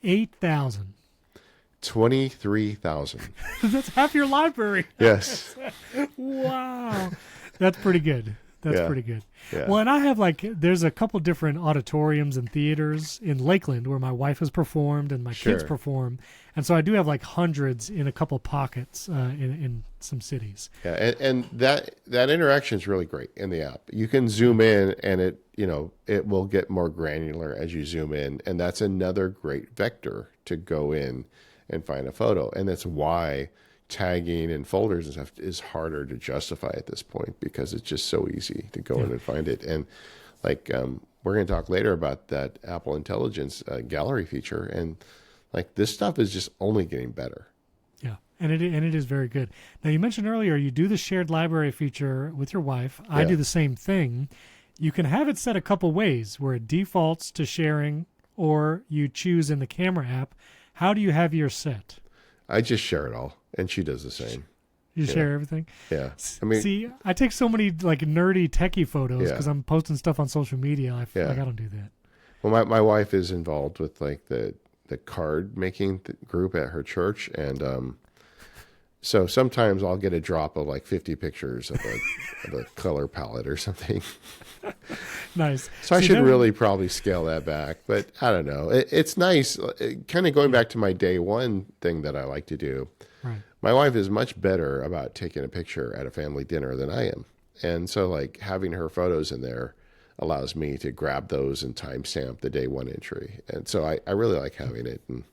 8,000. 23,000. That's half your library. Yes. Wow. That's pretty good. That's pretty good. Yeah. Well, and I have there's a couple different auditoriums and theaters in Lakeland where my wife has performed and my kids perform. And so I do have hundreds in a couple pockets in some cities. Yeah. And that interaction is really great in the app. You can zoom in and it will get more granular as you zoom in. And that's another great vector to go in and find a photo. And that's why tagging and folders and stuff is harder to justify at this point, because it's just so easy to go in and find it. And we're going to talk later about that Apple Intelligence gallery feature, and this stuff is just only getting better. Yeah, and it is very good. Now, you mentioned earlier you do the shared library feature with your wife. I do the same thing. You can have it set a couple ways, where it defaults to sharing, or you choose in the camera app. How do you have yours set? I just share it all, and she does the same. You share everything? Yeah. See, I take so many nerdy techie photos because I'm posting stuff on social media. I don't do that. Well, my wife is involved with the card making group at her church, and so sometimes I'll get a drop of 50 pictures of a color palette or something. Nice. So I should really probably scale that back, but I don't know. It's nice. Kind of going back to my day one thing that I like to do. Right. My wife is much better about taking a picture at a family dinner than I am. And so like having her photos in there allows me to grab those and timestamp the day one entry. And so I really like having it, and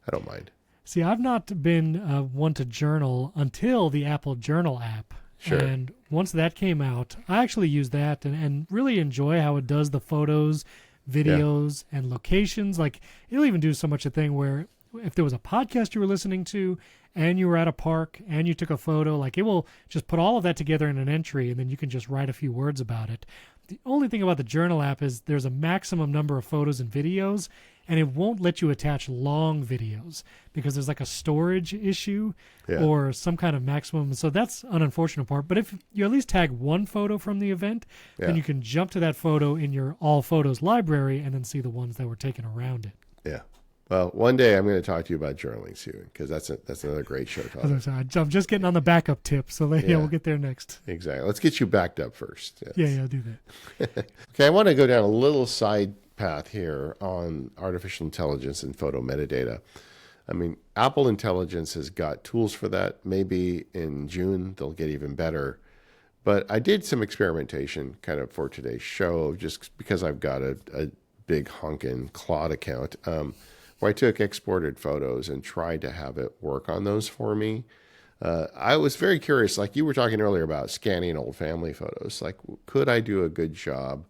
I don't mind. See, I've not been one to journal until the Apple Journal app. Sure. And once that came out, I actually use that and really enjoy how it does the photos, videos, and locations. Like, it'll even do so much a thing where if there was a podcast you were listening to and you were at a park and you took a photo, like, it will just put all of that together in an entry, and then you can just write a few words about it. The only thing about the Journal app is there's a maximum number of photos and videos, and it won't let you attach long videos because there's like a storage issue or some kind of maximum. So that's an unfortunate part. But if you at least tag one photo from the event, then you can jump to that photo in your all photos library and then see the ones that were taken around it. Yeah. Well, one day I'm going to talk to you about journaling soon, because that's another great show topic. I'm just getting on the backup tip, so we'll get there next. Exactly. Let's get you backed up first. Yes. Yeah, do that. Okay, I want to go down a little side path here on artificial intelligence and photo metadata. I mean, Apple Intelligence has got tools for that. Maybe in June they'll get even better. But I did some experimentation kind of for today's show, just because I've got a big honkin' Claude account, where I took exported photos and tried to have it work on those for me. I was very curious, like you were talking earlier about scanning old family photos. Like, could I do a good job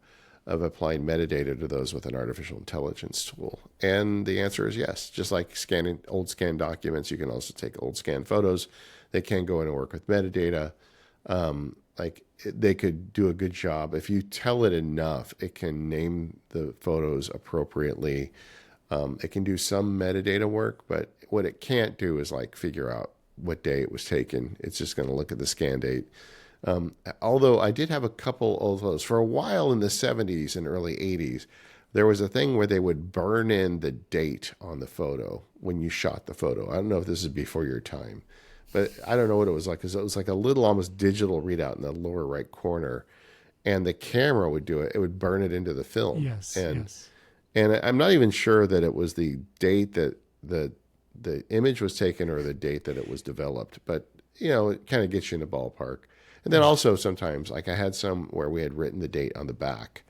of applying metadata to those with an artificial intelligence tool? And the answer is yes. Just like scanning old scanned documents, you can also take old scanned photos. They can go in and work with metadata. They could do a good job. If you tell it enough, it can name the photos appropriately. It can do some metadata work, but what it can't do is like figure out what day it was taken. It's just going to look at the scan date. Although I did have a couple of those. For a while in the 70s and early 80s, there was a thing where they would burn in the date on the photo when you shot the photo. I don't know if this is before your time, but I don't know what it was like, because it was like a little almost digital readout in the lower right corner, and the camera would do it. It would burn it into the film. Yes. And I'm not even sure that it was the date that the image was taken or the date that it was developed, but it kind of gets you in the ballpark. And then also sometimes, like I had some where we had written the date on the back,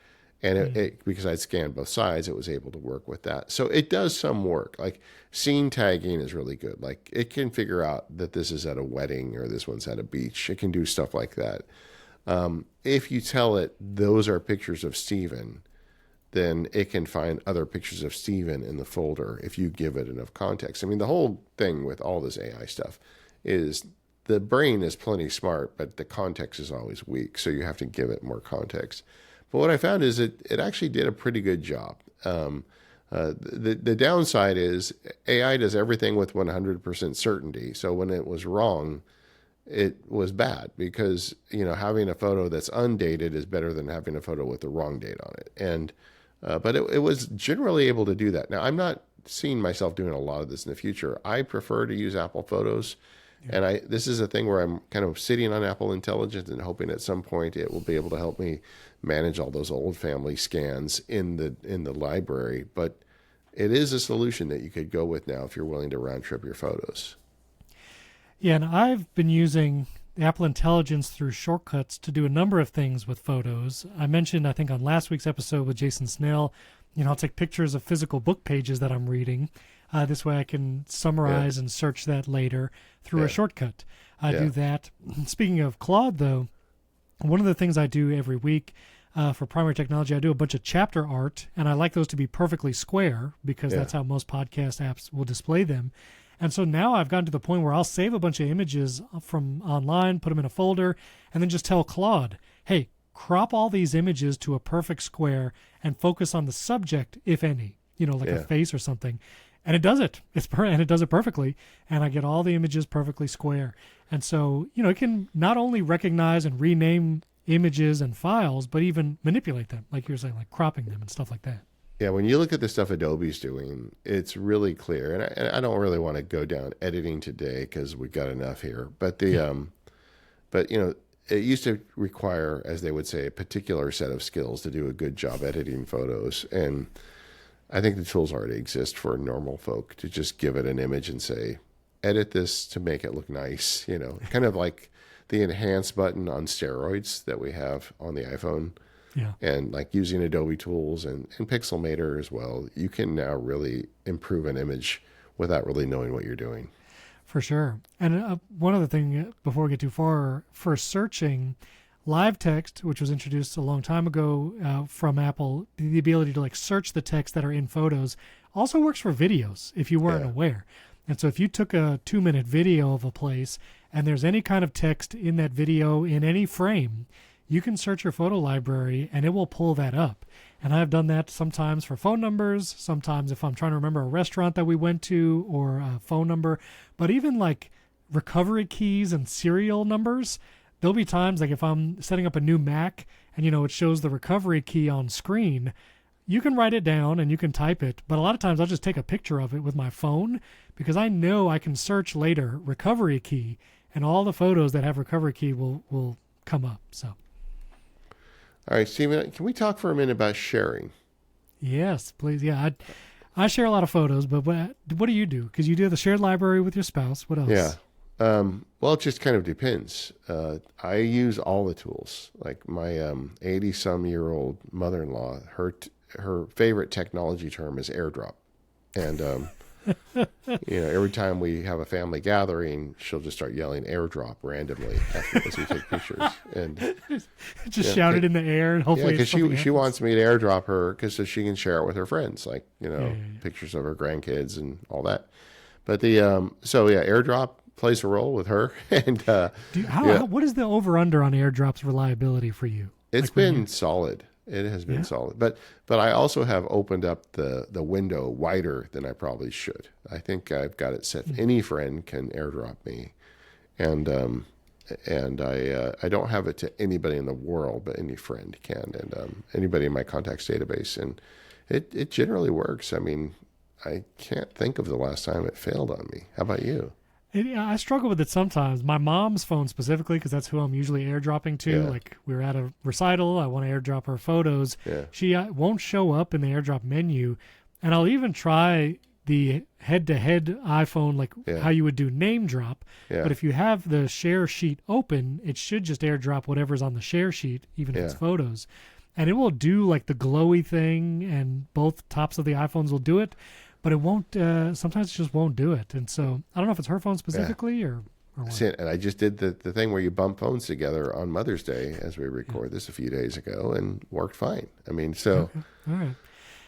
and it because I'd scanned both sides, it was able to work with that. So it does some work. Like scene tagging is really good. Like it can figure out that this is at a wedding or this one's at a beach. It can do stuff like that. If you tell it those are pictures of Steven, then it can find other pictures of Steven in the folder if you give it enough context. I mean, the whole thing with all this AI stuff is the brain is plenty smart, but the context is always weak, so you have to give it more context. But what I found is it actually did a pretty good job. The downside is AI does everything with 100% certainty, so when it was wrong, it was bad, because having a photo that's undated is better than having a photo with the wrong date on it. And but it was generally able to do that. Now, I'm not seeing myself doing a lot of this in the future. I prefer to use Apple Photos. And this is a thing where I'm kind of sitting on Apple Intelligence and hoping at some point it will be able to help me manage all those old family scans in the library. But it is a solution that you could go with now if you're willing to round trip your photos. Yeah, and I've been using Apple Intelligence through shortcuts to do a number of things with photos. I mentioned, I think on last week's episode with Jason Snell, I'll take pictures of physical book pages that I'm reading. This way I can summarize and search that later through a shortcut. I do that. Speaking of Claude, though, one of the things I do every week for Primary Technology, I do a bunch of chapter art, and I like those to be perfectly square because that's how most podcast apps will display them. And so now I've gotten to the point where I'll save a bunch of images from online, put them in a folder, and then just tell Claude, hey, crop all these images to a perfect square and focus on the subject, if any, like a face or something. And it does it. And it does it perfectly. And I get all the images perfectly square. And so, it can not only recognize and rename images and files, but even manipulate them, like you were saying, like cropping them and stuff like that. Yeah, when you look at the stuff Adobe's doing, it's really clear. And I don't really want to go down editing today because we've got enough here. But it used to require, as they would say, a particular set of skills to do a good job editing photos. And I think the tools already exist for normal folk to just give it an image and say, edit this to make it look nice. Kind of like the enhance button on steroids that we have on the iPhone. Yeah. And like using Adobe tools and Pixelmator as well, you can now really improve an image without really knowing what you're doing. For sure. And one other thing before we get too far, for searching, live text, which was introduced a long time ago from Apple, the ability to like search the text that are in photos, also works for videos if you weren't aware. And so if you took a 2-minute video of a place and there's any kind of text in that video in any frame, you can search your photo library and it will pull that up. And I've done that sometimes for phone numbers, sometimes if I'm trying to remember a restaurant that we went to or a phone number, but even like recovery keys and serial numbers. There'll be times like if I'm setting up a new Mac and, it shows the recovery key on screen, you can write it down and you can type it. But a lot of times I'll just take a picture of it with my phone because I know I can search later recovery key and all the photos that have recovery key will come up. So. All right, Stephen, can we talk for a minute about sharing? Yes, please. Yeah, I share a lot of photos, but what do you do? Because you do the shared library with your spouse. What else? Yeah. Well, it just kind of depends. I use all the tools. Like my 80-some-year-old mother-in-law, her favorite technology term is airdrop. And, every time we have a family gathering, she'll just start yelling airdrop randomly as we take pictures. And just shout it in the air and hopefully because she wants me to airdrop her so she can share it with her friends, like, pictures of her grandkids and all that. But airdrop plays a role with her. And what is the over-under on airdrop's reliability for you? It's been solid. It has been solid. But I also have opened up the window wider than I probably should. I think I've got it set. Any friend can airdrop me. And I don't have it to anybody in the world, but any friend can. And anybody in my contacts database. And it generally works. I mean, I can't think of the last time it failed on me. How about you? I struggle with it sometimes. My mom's phone specifically, because that's who I'm usually airdropping to. Yeah. Like we're at a recital, I want to airdrop her photos. Yeah. She won't show up in the airdrop menu, and I'll even try the head-to-head iPhone, like how you would do name drop. Yeah. But if you have the share sheet open, it should just airdrop whatever's on the share sheet, even if it's photos. And it will do like the glowy thing, and both tops of the iPhones will do it. But it won't. Sometimes it just won't do it, and so I don't know if it's her phone specifically or what. See, and I just did the thing where you bump phones together on Mother's Day as we record this a few days ago, and worked fine. I mean, so okay. All right.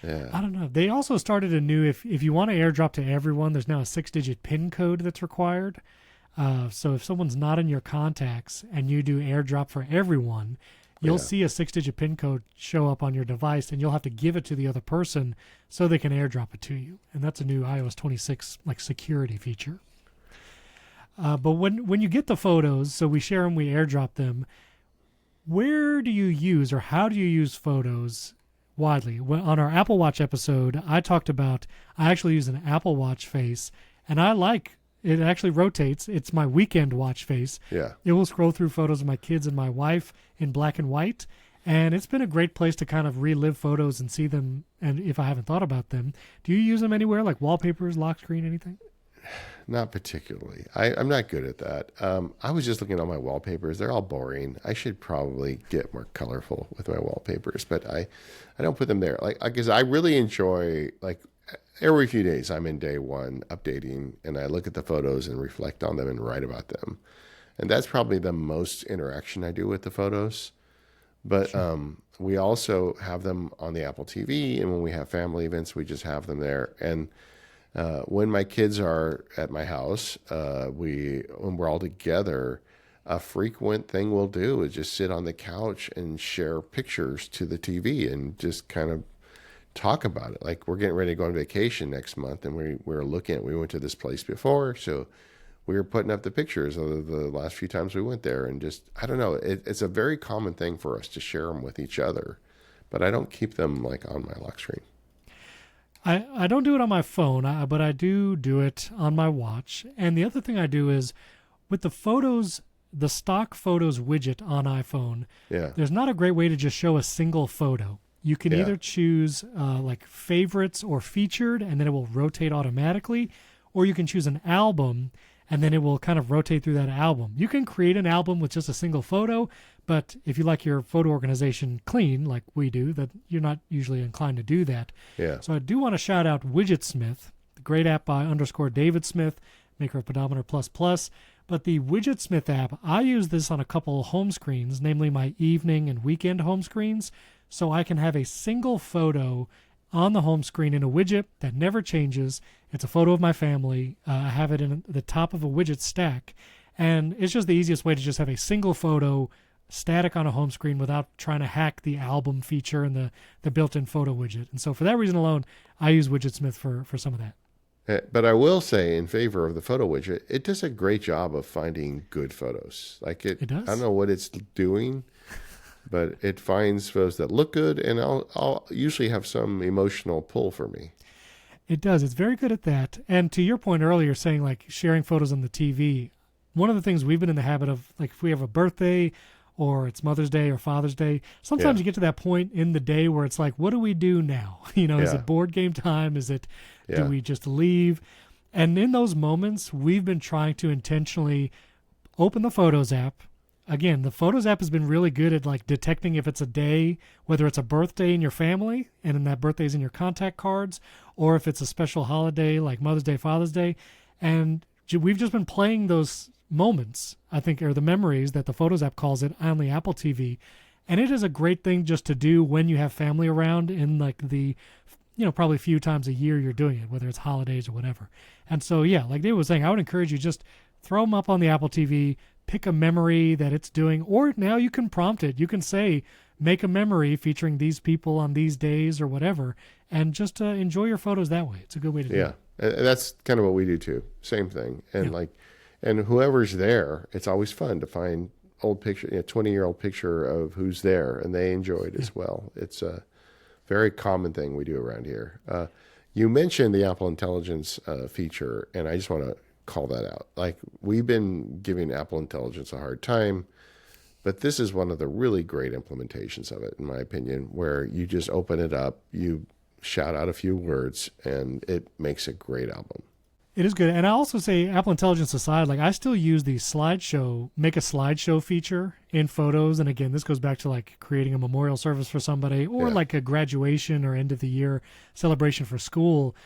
Yeah. I don't know. They also started a new if you want to airdrop to everyone, there's now a 6-digit PIN code that's required. So if someone's not in your contacts and you do airdrop for everyone, you'll see a 6-digit PIN code show up on your device, and you'll have to give it to the other person so they can airdrop it to you. And that's a new iOS 26 like security feature. But when you get the photos, so we share them, we airdrop them. Where do you use or how do you use photos widely? On our Apple Watch episode, I talked about I actually use an Apple Watch face, and I like it. Actually rotates. It's my weekend watch face. Yeah. It will scroll through photos of my kids and my wife in black and white. And it's been a great place to kind of relive photos and see them. And if I haven't thought about them, do you use them anywhere, like wallpapers, lock screen, anything? Not particularly. I'm not good at that. I was just looking at all my wallpapers. They're all boring. I should probably get more colorful with my wallpapers, but I don't put them there. Like, because I really enjoy, like, every few days I'm in day one updating, and I look at the photos and reflect on them and write about them. And that's probably the most interaction I do with the photos. But we also have them on the Apple TV, and when we have family events, we just have them there. And when my kids are at my house, when we're all together, a frequent thing we'll do is just sit on the couch and share pictures to the TV and just kind of talk about it. Like, we're getting ready to go on vacation next month, and we went to this place before, so we were putting up the pictures of the last few times we went there, and just, I don't know, it's a very common thing for us to share them with each other, but I don't keep them like on my lock screen. I don't do it on my phone, but I do it on my watch. And the other thing I do is with the photos, the stock photos widget on iPhone, there's not a great way to just show a single photo. You can either choose like favorites or featured, and then it will rotate automatically, or you can choose an album, and then it will kind of rotate through that album. You can create an album with just a single photo, but if you like your photo organization clean, like we do, that you're not usually inclined to do that. Yeah. So I do want to shout out Widgetsmith, the great app by _David Smith, maker of Pedometer++. But the Widgetsmith app, I use this on a couple home screens, namely my evening and weekend home screens, so I can have a single photo on the home screen in a widget that never changes. It's a photo of my family. I have it in the top of a widget stack, and it's just the easiest way to just have a single photo static on a home screen without trying to hack the album feature and the built-in photo widget. And so for that reason alone, I use Widgetsmith for some of that. But I will say, in favor of the photo widget, it does a great job of finding good photos. Like it does. I don't know what it's doing, but it finds photos that look good, and I'll usually have some emotional pull for me. It does. It's very good at that. And to your point earlier, saying like sharing photos on the TV, one of the things we've been in the habit of, like if we have a birthday or it's Mother's Day or Father's Day, sometimes you get to that point in the day where it's like, what do we do now? Is it board game time? Is it, do we just leave? And in those moments, we've been trying to intentionally open the Photos app. Again, the Photos app has been really good at like detecting if it's a day, whether it's a birthday in your family and then that birthday is in your contact cards, or if it's a special holiday like Mother's Day, Father's Day. And we've just been playing those moments, I think, or the memories that the Photos app calls it, on the Apple TV. And it is a great thing just to do when you have family around in like the, probably a few times a year you're doing it, whether it's holidays or whatever. And so, yeah, like Dave was saying, I would encourage you, just throw them up on the Apple TV, pick a memory that it's doing, or now you can prompt it. You can say, make a memory featuring these people on these days or whatever, and just enjoy your photos that way. It's a good way to do it. Yeah, and that's kind of what we do too. Same thing. And and whoever's there, it's always fun to find old picture, 20-year-old picture of who's there, and they enjoy it as well. It's a very common thing we do around here. You mentioned the Apple Intelligence feature, and I just want to call that out. Like, we've been giving Apple Intelligence a hard time, but this is one of the really great implementations of it, in my opinion, where you just open it up, you shout out a few words, and it makes a great album. It is good. And I also say, Apple Intelligence aside, like I still use the make a slideshow feature in Photos. And again, this goes back to like creating a memorial service for somebody, or like a graduation or end of the year celebration for school.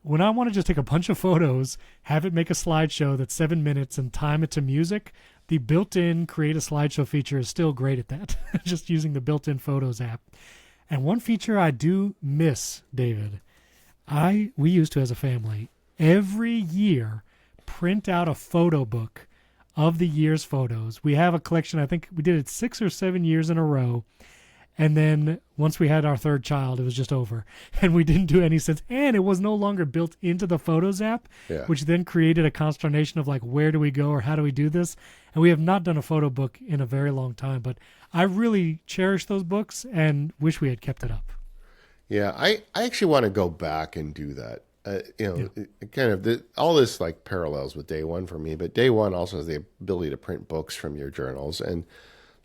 When I want to just take a bunch of photos, have it make a slideshow that's 7 minutes and time it to music, the built-in create a slideshow feature is still great at that, just using the built-in Photos app. And one feature I do miss, David, we used to, as a family, every year print out a photo book of the year's photos. We have a collection, I think we did it 6 or 7 years in a row. And then once we had our third child, it was just over. And we didn't do any since. And it was no longer built into the Photos app, which then created a consternation of like, where do we go or how do we do this? And we have not done a photo book in a very long time. But I really cherish those books and wish we had kept it up. Yeah, I actually want to go back and do that. Kind of all this like parallels with day one for me, but day one also has the ability to print books from your journals. And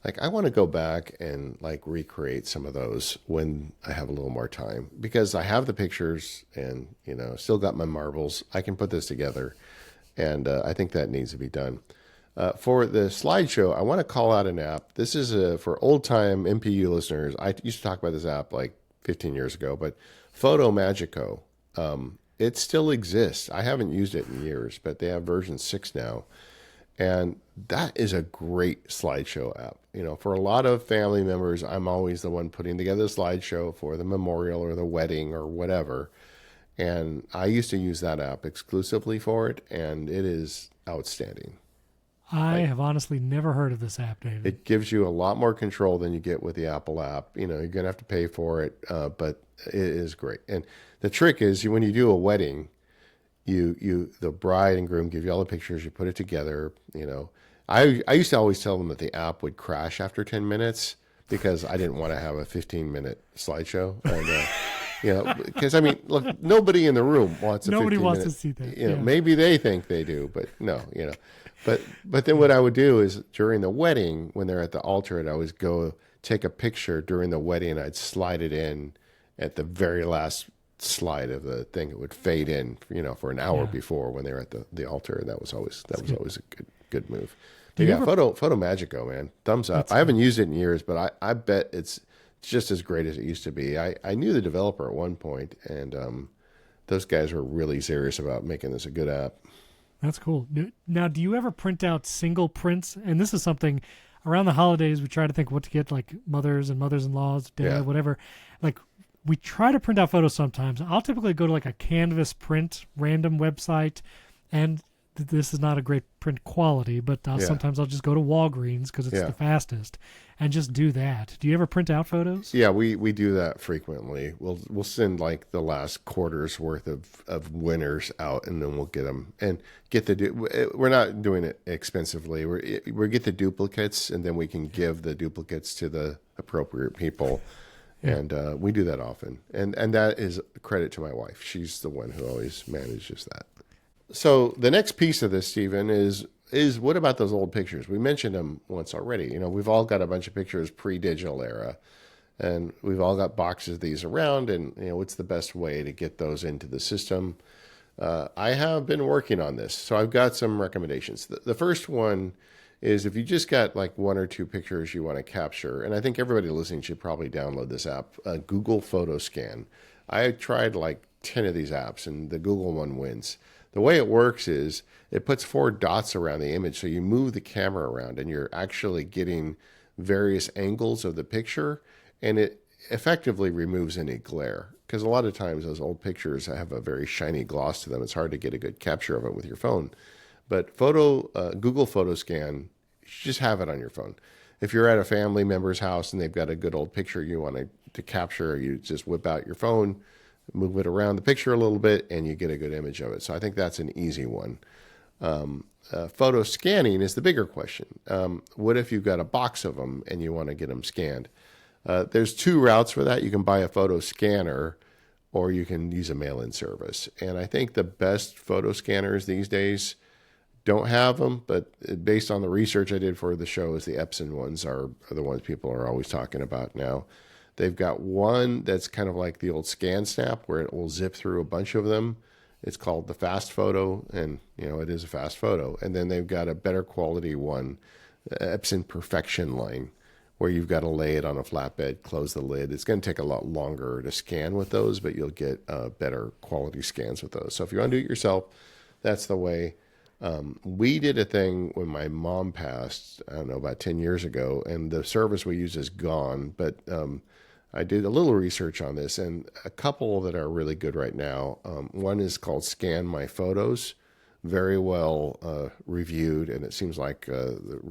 like, I want to go back and like recreate some of those when I have a little more time, because I have the pictures and, still got my marbles. I can put this together, and I think that needs to be done. For the slideshow, I want to call out an app. This is for old time MPU listeners. I used to talk about this app like 15 years ago, but PhotoMagico. It still exists. I haven't used it in years, but they have version 6 now. And that is a great slideshow app. For a lot of family members, I'm always the one putting together the slideshow for the memorial or the wedding or whatever. And I used to use that app exclusively for it, and it is outstanding. I have honestly never heard of this app, David. It gives you a lot more control than you get with the Apple app. You're going to have to pay for it, but it is great. And the trick is, when you do a wedding, the bride and groom give you all the pictures, you put it together. I used to always tell them that the app would crash after 10 minutes because I didn't want to have a 15-minute slideshow. And, because look, nobody in the room wants a 15-minute. Nobody wants to see that. Maybe they think they do, but no, But then what I would do is, during the wedding, when they're at the altar, I'd always go take a picture during the wedding, and I'd slide it in at the very last slide of the thing. It would fade in, for an hour Yeah. before when they were at the altar. And that was always a good move. Do But you yeah, ever- FotoMagico, man, thumbs up. That's I haven't used it in years, but I bet it's just as great as it used to be. I knew the developer at one point, and those guys were really serious about making this a good app. That's cool. Now, do you ever print out single prints? And this is something around the holidays we try to think what to get, like mothers and mothers-in-laws, dad, Yeah. whatever. Like we try to print out photos sometimes. I'll typically go to like a Canvas print random website, and this is not a great print quality, but sometimes I'll just go to Walgreens because it's the fastest and just do that. Do you ever print out photos? Yeah, we do that frequently. We'll send like the last quarter's worth of winners out, and then we'll get them and we're not doing it expensively. We get the duplicates, and then we can give the duplicates to the appropriate people. Yeah. And we do that often. And that is credit to my wife. She's the one who always manages that. So the next piece of this, Stephen, is what about those old pictures? We mentioned them once already. We've all got a bunch of pictures pre-digital era, and we've all got boxes of these around, and what's the best way to get those into the system? I have been working on this, so I've got some recommendations. The first one is if you just got like one or two pictures you want to capture, and I think everybody listening should probably download this app, Google PhotoScan. I tried like 10 of these apps, and the Google one wins. The way it works is it puts 4 dots around the image, so you move the camera around, and you're actually getting various angles of the picture, and it effectively removes any glare. Because a lot of times those old pictures have a very shiny gloss to them. It's hard to get a good capture of it with your phone. But Google PhotoScan, you should just have it on your phone. If you're at a family member's house and they've got a good old picture you want to capture, you just whip out your phone, move it around the picture a little bit, and you get a good image of it. So I think that's an easy one. Photo scanning is the bigger question. What if you've got a box of them and you want to get them scanned? There's 2 routes for that. You can buy a photo scanner, or you can use a mail-in service. And I think the best photo scanners these days don't have them, but based on the research I did for the show, is the Epson ones are the ones people are always talking about now. They've got one that's kind of like the old ScanSnap, where it will zip through a bunch of them. It's called the Fast Photo, and it is a fast photo. And then they've got a better quality one, Epson Perfection line, where you've got to lay it on a flatbed, close the lid. It's going to take a lot longer to scan with those, but you'll get better quality scans with those. So if you want to do it yourself, that's the way. We did a thing when my mom passed, I don't know, about 10 years ago, and the service we use is gone, but I did a little research on this, and a couple that are really good right now. One is called Scan My Photos, very well reviewed, and it seems like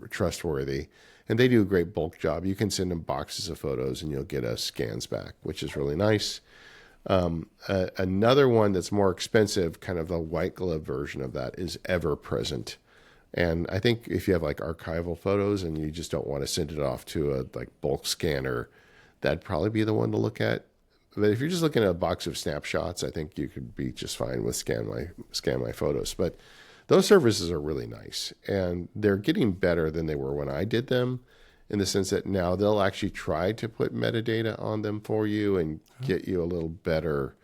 trustworthy. And they do a great bulk job. You can send them boxes of photos, and you'll get us scans back, which is really nice. Another one that's more expensive, kind of the white glove version of that, is Ever Present. And I think if you have like archival photos and you just don't want to send it off to a like bulk scanner, that'd probably be the one to look at. But if you're just looking at a box of snapshots, I think you could be just fine with Scan My Photos. But those services are really nice, and they're getting better than they were when I did them, in the sense that now they'll actually try to put metadata on them for you and get you a little better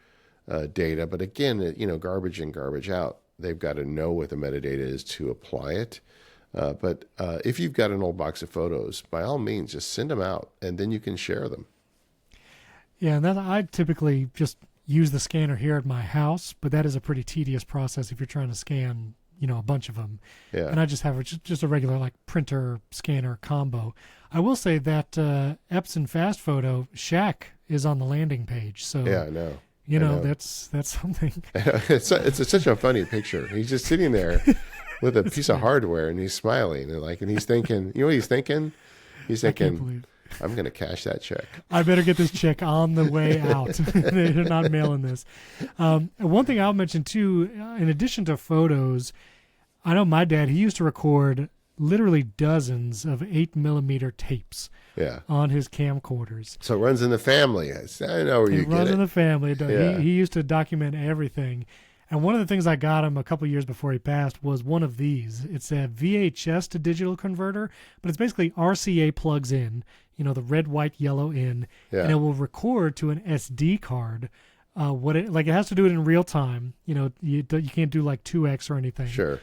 data. But again, garbage in, garbage out. They've got to know what the metadata is to apply it. But if you've got an old box of photos, by all means, just send them out, and then you can share them. Yeah, and I typically just use the scanner here at my house, but that is a pretty tedious process if you're trying to scan, a bunch of them. Yeah. And I just have just a regular like printer scanner combo. I will say that Epson Fast Photo Shack is on the landing page, so Yeah, I know. I know. That's something. It's such a funny picture. He's just sitting there with a piece of hardware, and he's smiling, and he's thinking, what he's thinking? He's I can't thinking, believe I'm going to cash that check. I better get this check on the way out. They're not mailing this. One thing I'll mention too, in addition to photos, I know my dad, he used to record literally dozens of 8mm tapes on his camcorders. So it runs in the family. I know where you get it. It runs in the family. Yeah. He used to document everything. And one of the things I got him a couple years before he passed was one of these. It's a VHS to digital converter, but it's basically RCA plugs in, the red, white, yellow in, and it will record to an SD card it has to do it in real time. You can't do like 2x or anything. Sure.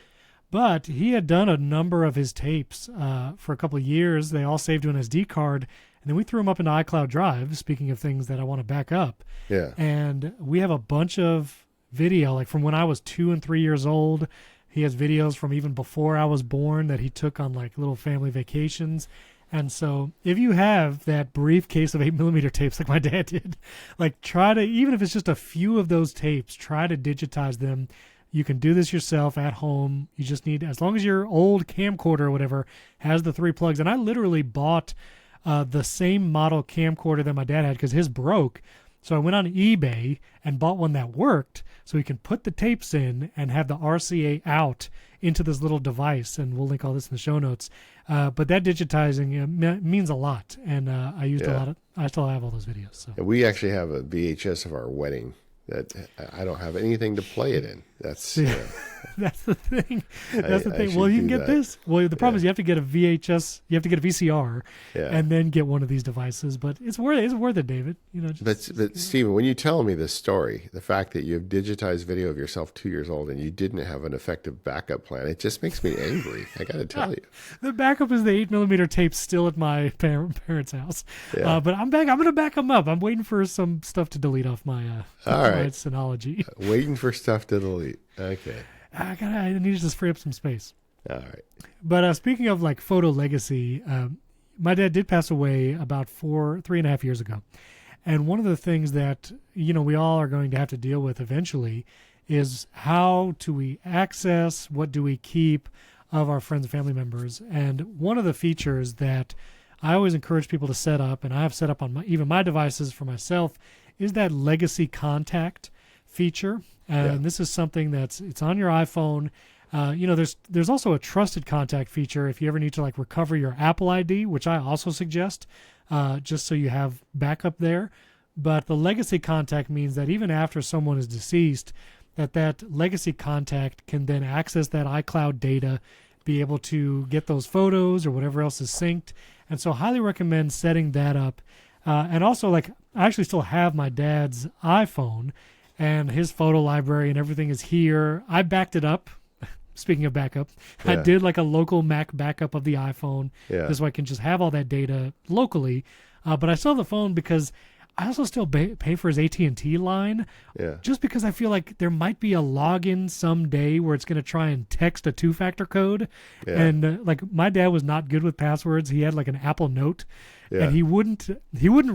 But he had done a number of his tapes for a couple of years. They all saved to an SD card, and then we threw them up into iCloud Drive. Speaking of things that I want to back up, Yeah. and we have a bunch of video, like from when I was 2 and 3 years old. He has videos from even before I was born that he took on like little family vacations. And so if you have that briefcase of 8mm tapes like my dad did, like try to, even if it's just a few of those tapes, try to digitize them. You can do this yourself at home. You just need, as long as your old camcorder or whatever has the 3 plugs. And I literally bought the same model camcorder that my dad had because his broke. So I went on eBay and bought one that worked so we can put the tapes in and have the RCA out into this little device. And we'll link all this in the show notes. But that digitizing means a lot. And I used a lot of, I still have all those videos. So We actually have a VHS of our wedding that I don't have anything to play it in. That's that's the thing. That's the thing. should Well, you can do get that. this. Well, the problem is you have to get a VHS, you have to get a VCR, Yeah. and then get one of these devices. But it's worth it, David. But Stephen, when you tell me this story, the fact that you have digitized video of yourself 2 years old and you didn't have an effective backup plan, it just makes me angry. I got to tell you. The backup is the 8mm tape still at my parents' house. Yeah. But I'm going to back them up. I'm waiting for some stuff to delete off my All my right. Synology. Waiting for stuff to delete. Okay. I need to just free up some space. All right. But speaking of like photo legacy, my dad did pass away about 3.5 years ago. And one of the things that, we all are going to have to deal with eventually is how do we access, what do we keep of our friends and family members. And one of the features that I always encourage people to set up, and I have set up on even my devices for myself, is that legacy contact feature. And this is something it's on your iPhone. There's also a trusted contact feature if you ever need to like recover your Apple ID, which I also suggest, just so you have backup there. But the legacy contact means that even after someone is deceased, that legacy contact can then access that iCloud data, be able to get those photos or whatever else is synced. And so highly recommend setting that up. And also, like, I actually still have my dad's iPhone, and his photo library and everything is here. I backed it up. Speaking of backup, I did like a local Mac backup of the iPhone. Yeah. This way I can just have all that data locally. But I still have the phone because I also still pay for his AT&T line. Yeah. Just because I feel like there might be a login someday where it's going to try and text a 2-factor code. Yeah. And like my dad was not good with passwords. He had like an Apple Note. Yeah. And he wouldn't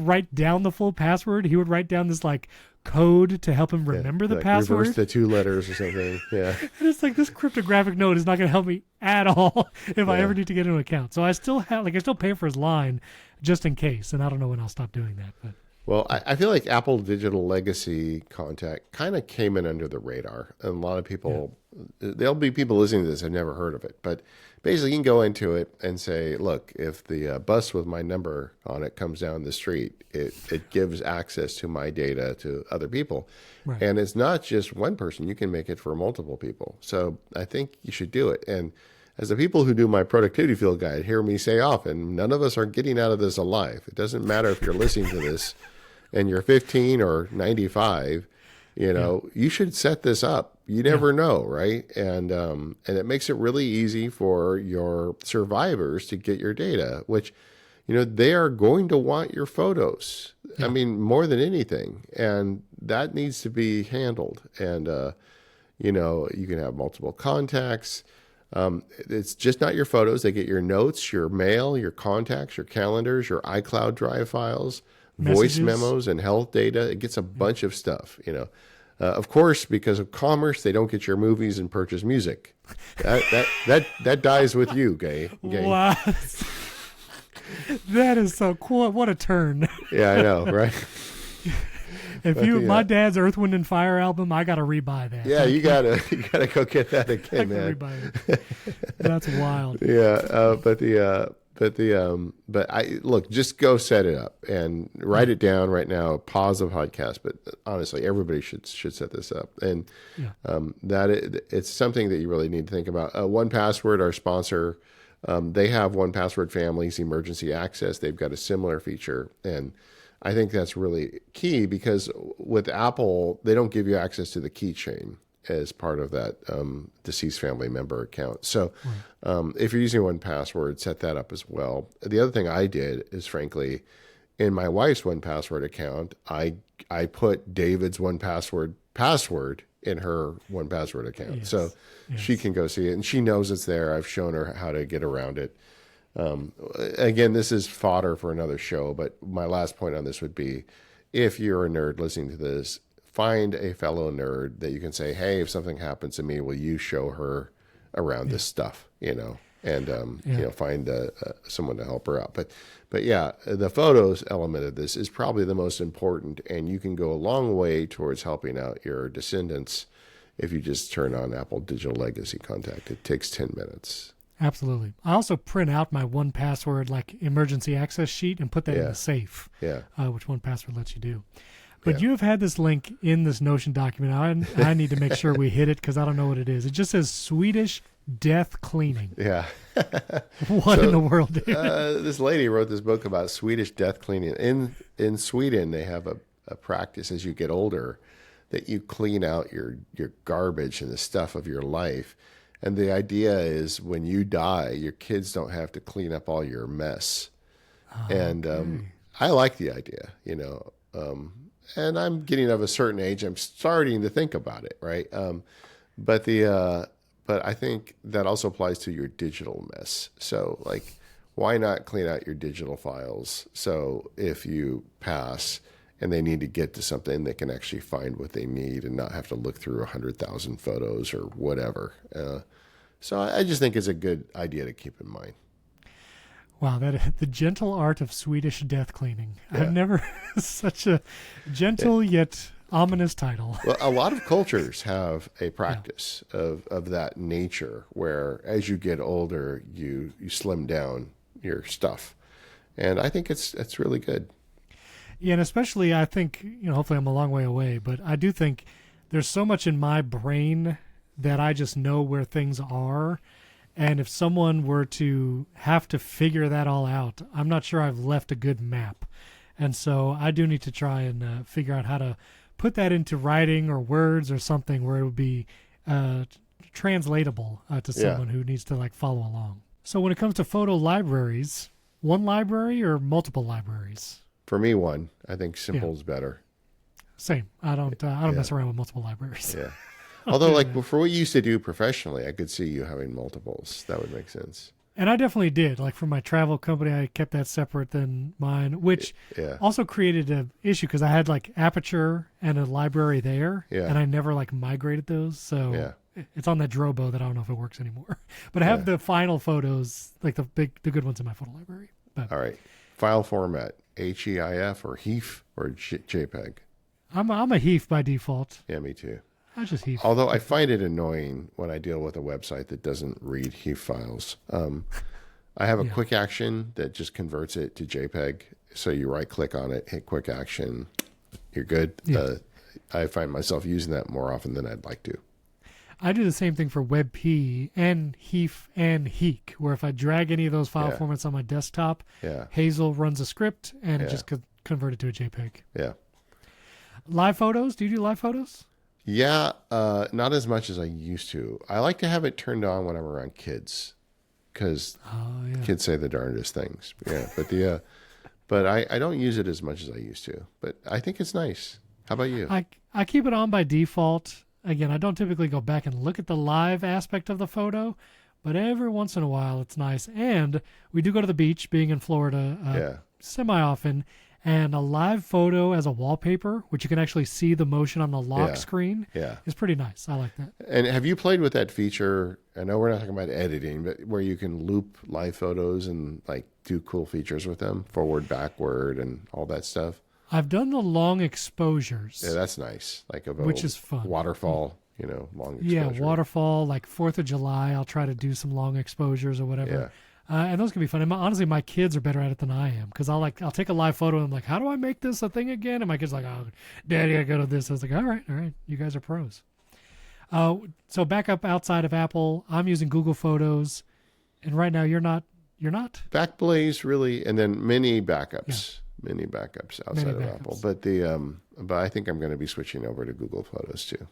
write down the full password. He would write down this like code to help him remember the like password. Reverse the 2 letters or something. Yeah. And it's like this cryptographic note is not going to help me at all if I ever need to get into an account. So I still pay for his line just in case. And I don't know when I'll stop doing that. But Well, I feel like Apple Digital Legacy Contact kind of came in under the radar. And a lot of people, there'll be people listening to this have never heard of it. But basically, you can go into it and say, look, if the bus with my number on it comes down the street, it gives access to my data to other people. Right. And it's not just one person. You can make it for multiple people. So I think you should do it. And as the people who do my productivity field guide hear me say often, none of us are getting out of this alive. It doesn't matter if you're listening to this and you're 15 or 95, you should set this up. You never know, right? And it makes it really easy for your survivors to get your data, which, they are going to want your photos. I mean, more than anything. And that needs to be handled. And, you can have multiple contacts. It's just not your photos. They get your notes, your mail, your contacts, your calendars, your iCloud Drive files, voice memos, and health data. It gets a bunch of stuff, Of course, because of commerce, they don't get your movies and purchase music. That dies with you, gay. wow, that is so cool. What a turn! Yeah, I know, right? My dad's Earth, Wind, and Fire album, I gotta rebuy that. Yeah, you gotta go get that I again, gotta man. rebuy it. That's wild. Yeah, but I look, just go set it up and write it down right now. Pause the podcast, but honestly, everybody should set this up. And it's something that you really need to think about. 1Password, our sponsor, they have 1Password Family's emergency access. They've got a similar feature, and I think that's really key because with Apple, they don't give you access to the keychain as part of that deceased family member account. So if you're using 1Password, set that up as well. The other thing I did is, frankly, in my wife's 1Password account, I put David's 1Password password in her 1Password account. Yes. So Yes. she can go see it, and she knows it's there. I've shown her how to get around it. Again, this is fodder for another show, but my last point on this would be, if you're a nerd listening to this, find a fellow nerd that you can say, hey, if something happens to me, will you show her around this stuff, and find someone to help her out. But yeah, the photos element of this is probably the most important, and you can go a long way towards helping out your descendants if you just turn on Apple Digital Legacy Contact. It takes 10 minutes. Absolutely. I also print out my 1Password like emergency access sheet and put that in the safe, which 1Password lets you do. But you have had this link in this Notion document. I need to make sure we hit it because I don't know what it is. It just says Swedish death cleaning. Yeah. What in the world, dude? This lady wrote this book about Swedish death cleaning. In Sweden, they have a practice as you get older that you clean out your garbage and the stuff of your life. And the idea is when you die, your kids don't have to clean up all your mess. And I like the idea, and I'm getting of a certain age. I'm starting to think about it, right? But I think that also applies to your digital mess. So, like, why not clean out your digital files? So if you pass and they need to get to something, they can actually find what they need and not have to look through 100,000 photos or whatever. So I just think it's a good idea to keep in mind. Wow, the gentle art of Swedish death cleaning. Yeah. I've never such a gentle yet ominous title. Well, a lot of cultures have a practice of that nature where as you get older, you slim down your stuff. And I think it's really good. Yeah, and especially I think, hopefully I'm a long way away, but I do think there's so much in my brain that I just know where things are. And if someone were to have to figure that all out, I'm not sure I've left a good map. And so I do need to try and figure out how to put that into writing or words or something where it would be translatable to someone who needs to follow along. So when it comes to photo libraries, one library or multiple libraries? For me, one. I think simple is better. Same. I don't mess around with multiple libraries. Yeah. Although, for what you used to do professionally, I could see you having multiples. That would make sense. And I definitely did. For my travel company, I kept that separate than mine, which also created an issue because I had Aperture and a library there, and I never migrated those. So it's on that Drobo that I don't know if it works anymore. But I have the final photos, the good ones in my photo library. But, all right. File format, HEIF or HEIF or JPEG? I'm a HEIF by default. Yeah, me too. I just HEIF. Although I find it annoying when I deal with a website that doesn't read HEIF files. I have a quick action that just converts it to JPEG. So you right click on it, hit quick action, you're good. Yeah. I find myself using that more often than I'd like to. I do the same thing for WebP and HEIF and HEIC, where if I drag any of those file formats on my desktop, Hazel runs a script and it just converted to a JPEG. Yeah. Live photos? Do you do live photos? Yeah, not as much as I used to. I like to have it turned on when I'm around kids, because kids say the darndest things. Yeah, but I don't use it as much as I used to. But I think it's nice. How about you? I keep it on by default. Again, I don't typically go back and look at the live aspect of the photo, but every once in a while it's nice. And we do go to the beach, being in Florida semi-often, and a live photo as a wallpaper, which you can actually see the motion on the lock screen, is pretty nice. I like that. And have you played with that feature? I know we're not talking about editing, but where you can loop live photos and do cool features with them, forward, backward, and all that stuff. I've done the long exposures. Yeah, that's nice. Which is fun. Waterfall, long exposure. Yeah, waterfall, 4th of July, I'll try to do some long exposures or whatever. Yeah. And those can be fun. And honestly, my kids are better at it than I am, because I'll take a live photo and I'm like, how do I make this a thing again? And my kid's like, oh, Daddy, I go to this. I was like, all right, you guys are pros. So back up outside of Apple, I'm using Google Photos, and right now you're not. Backblaze really, and then mini backups. many backups outside of Apple. But but I think I'm going to be switching over to Google Photos too.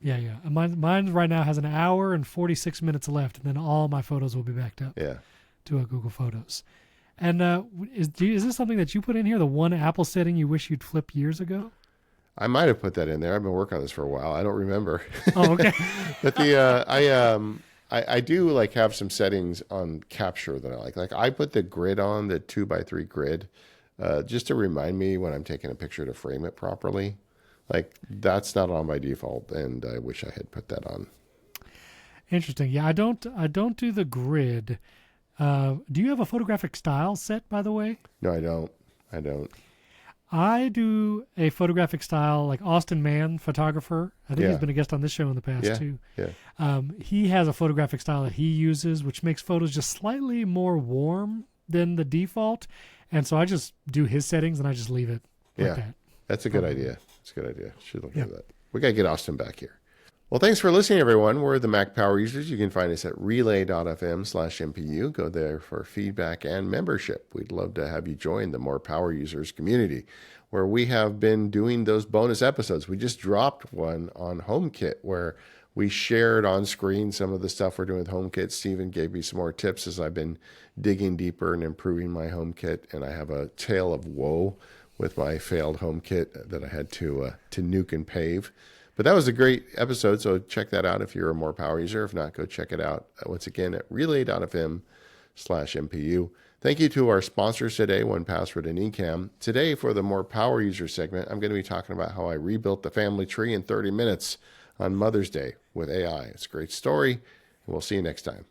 Yeah. Mine right now has an hour and 46 minutes left, and then all my photos will be backed up to a Google Photos. And is this something that you put in here, the one Apple setting you wish you'd flip years ago? I might have put that in there. I've been working on this for a while. I don't remember. Oh, okay. But I do like have some settings on capture that I like. Like I put the grid on, the 2x3 grid, just to remind me when I'm taking a picture to frame it properly. Like that's not on by default, and I wish I had put that on. Interesting. Yeah, I don't do the grid. Do you have a photographic style set, by the way? No, I don't. I do a photographic style, like Austin Mann, photographer. I think he's been a guest on this show in the past too. Yeah. He has a photographic style that he uses, which makes photos just slightly more warm than the default. And so I just do his settings and I just leave it like that. That's a good idea. It's a good idea. Should look at that. We got to get Austin back here. Well, thanks for listening, everyone. We're the Mac Power Users. You can find us at relay.fm/MPU. Go there for feedback and membership. We'd love to have you join the More Power Users community, where we have been doing those bonus episodes. We just dropped one on HomeKit, where we shared on screen some of the stuff we're doing with HomeKit. Stephen gave me some more tips as I've been digging deeper and improving my HomeKit. And I have a tale of woe with my failed HomeKit that I had to nuke and pave. But that was a great episode, so check that out if you're a More Power user. If not, go check it out once again at relay.fm/MPU. Thank you to our sponsors today, 1Password and Ecamm. Today, for the More Power User segment, I'm going to be talking about how I rebuilt the family tree in 30 minutes on Mother's Day with AI. It's a great story, and we'll see you next time.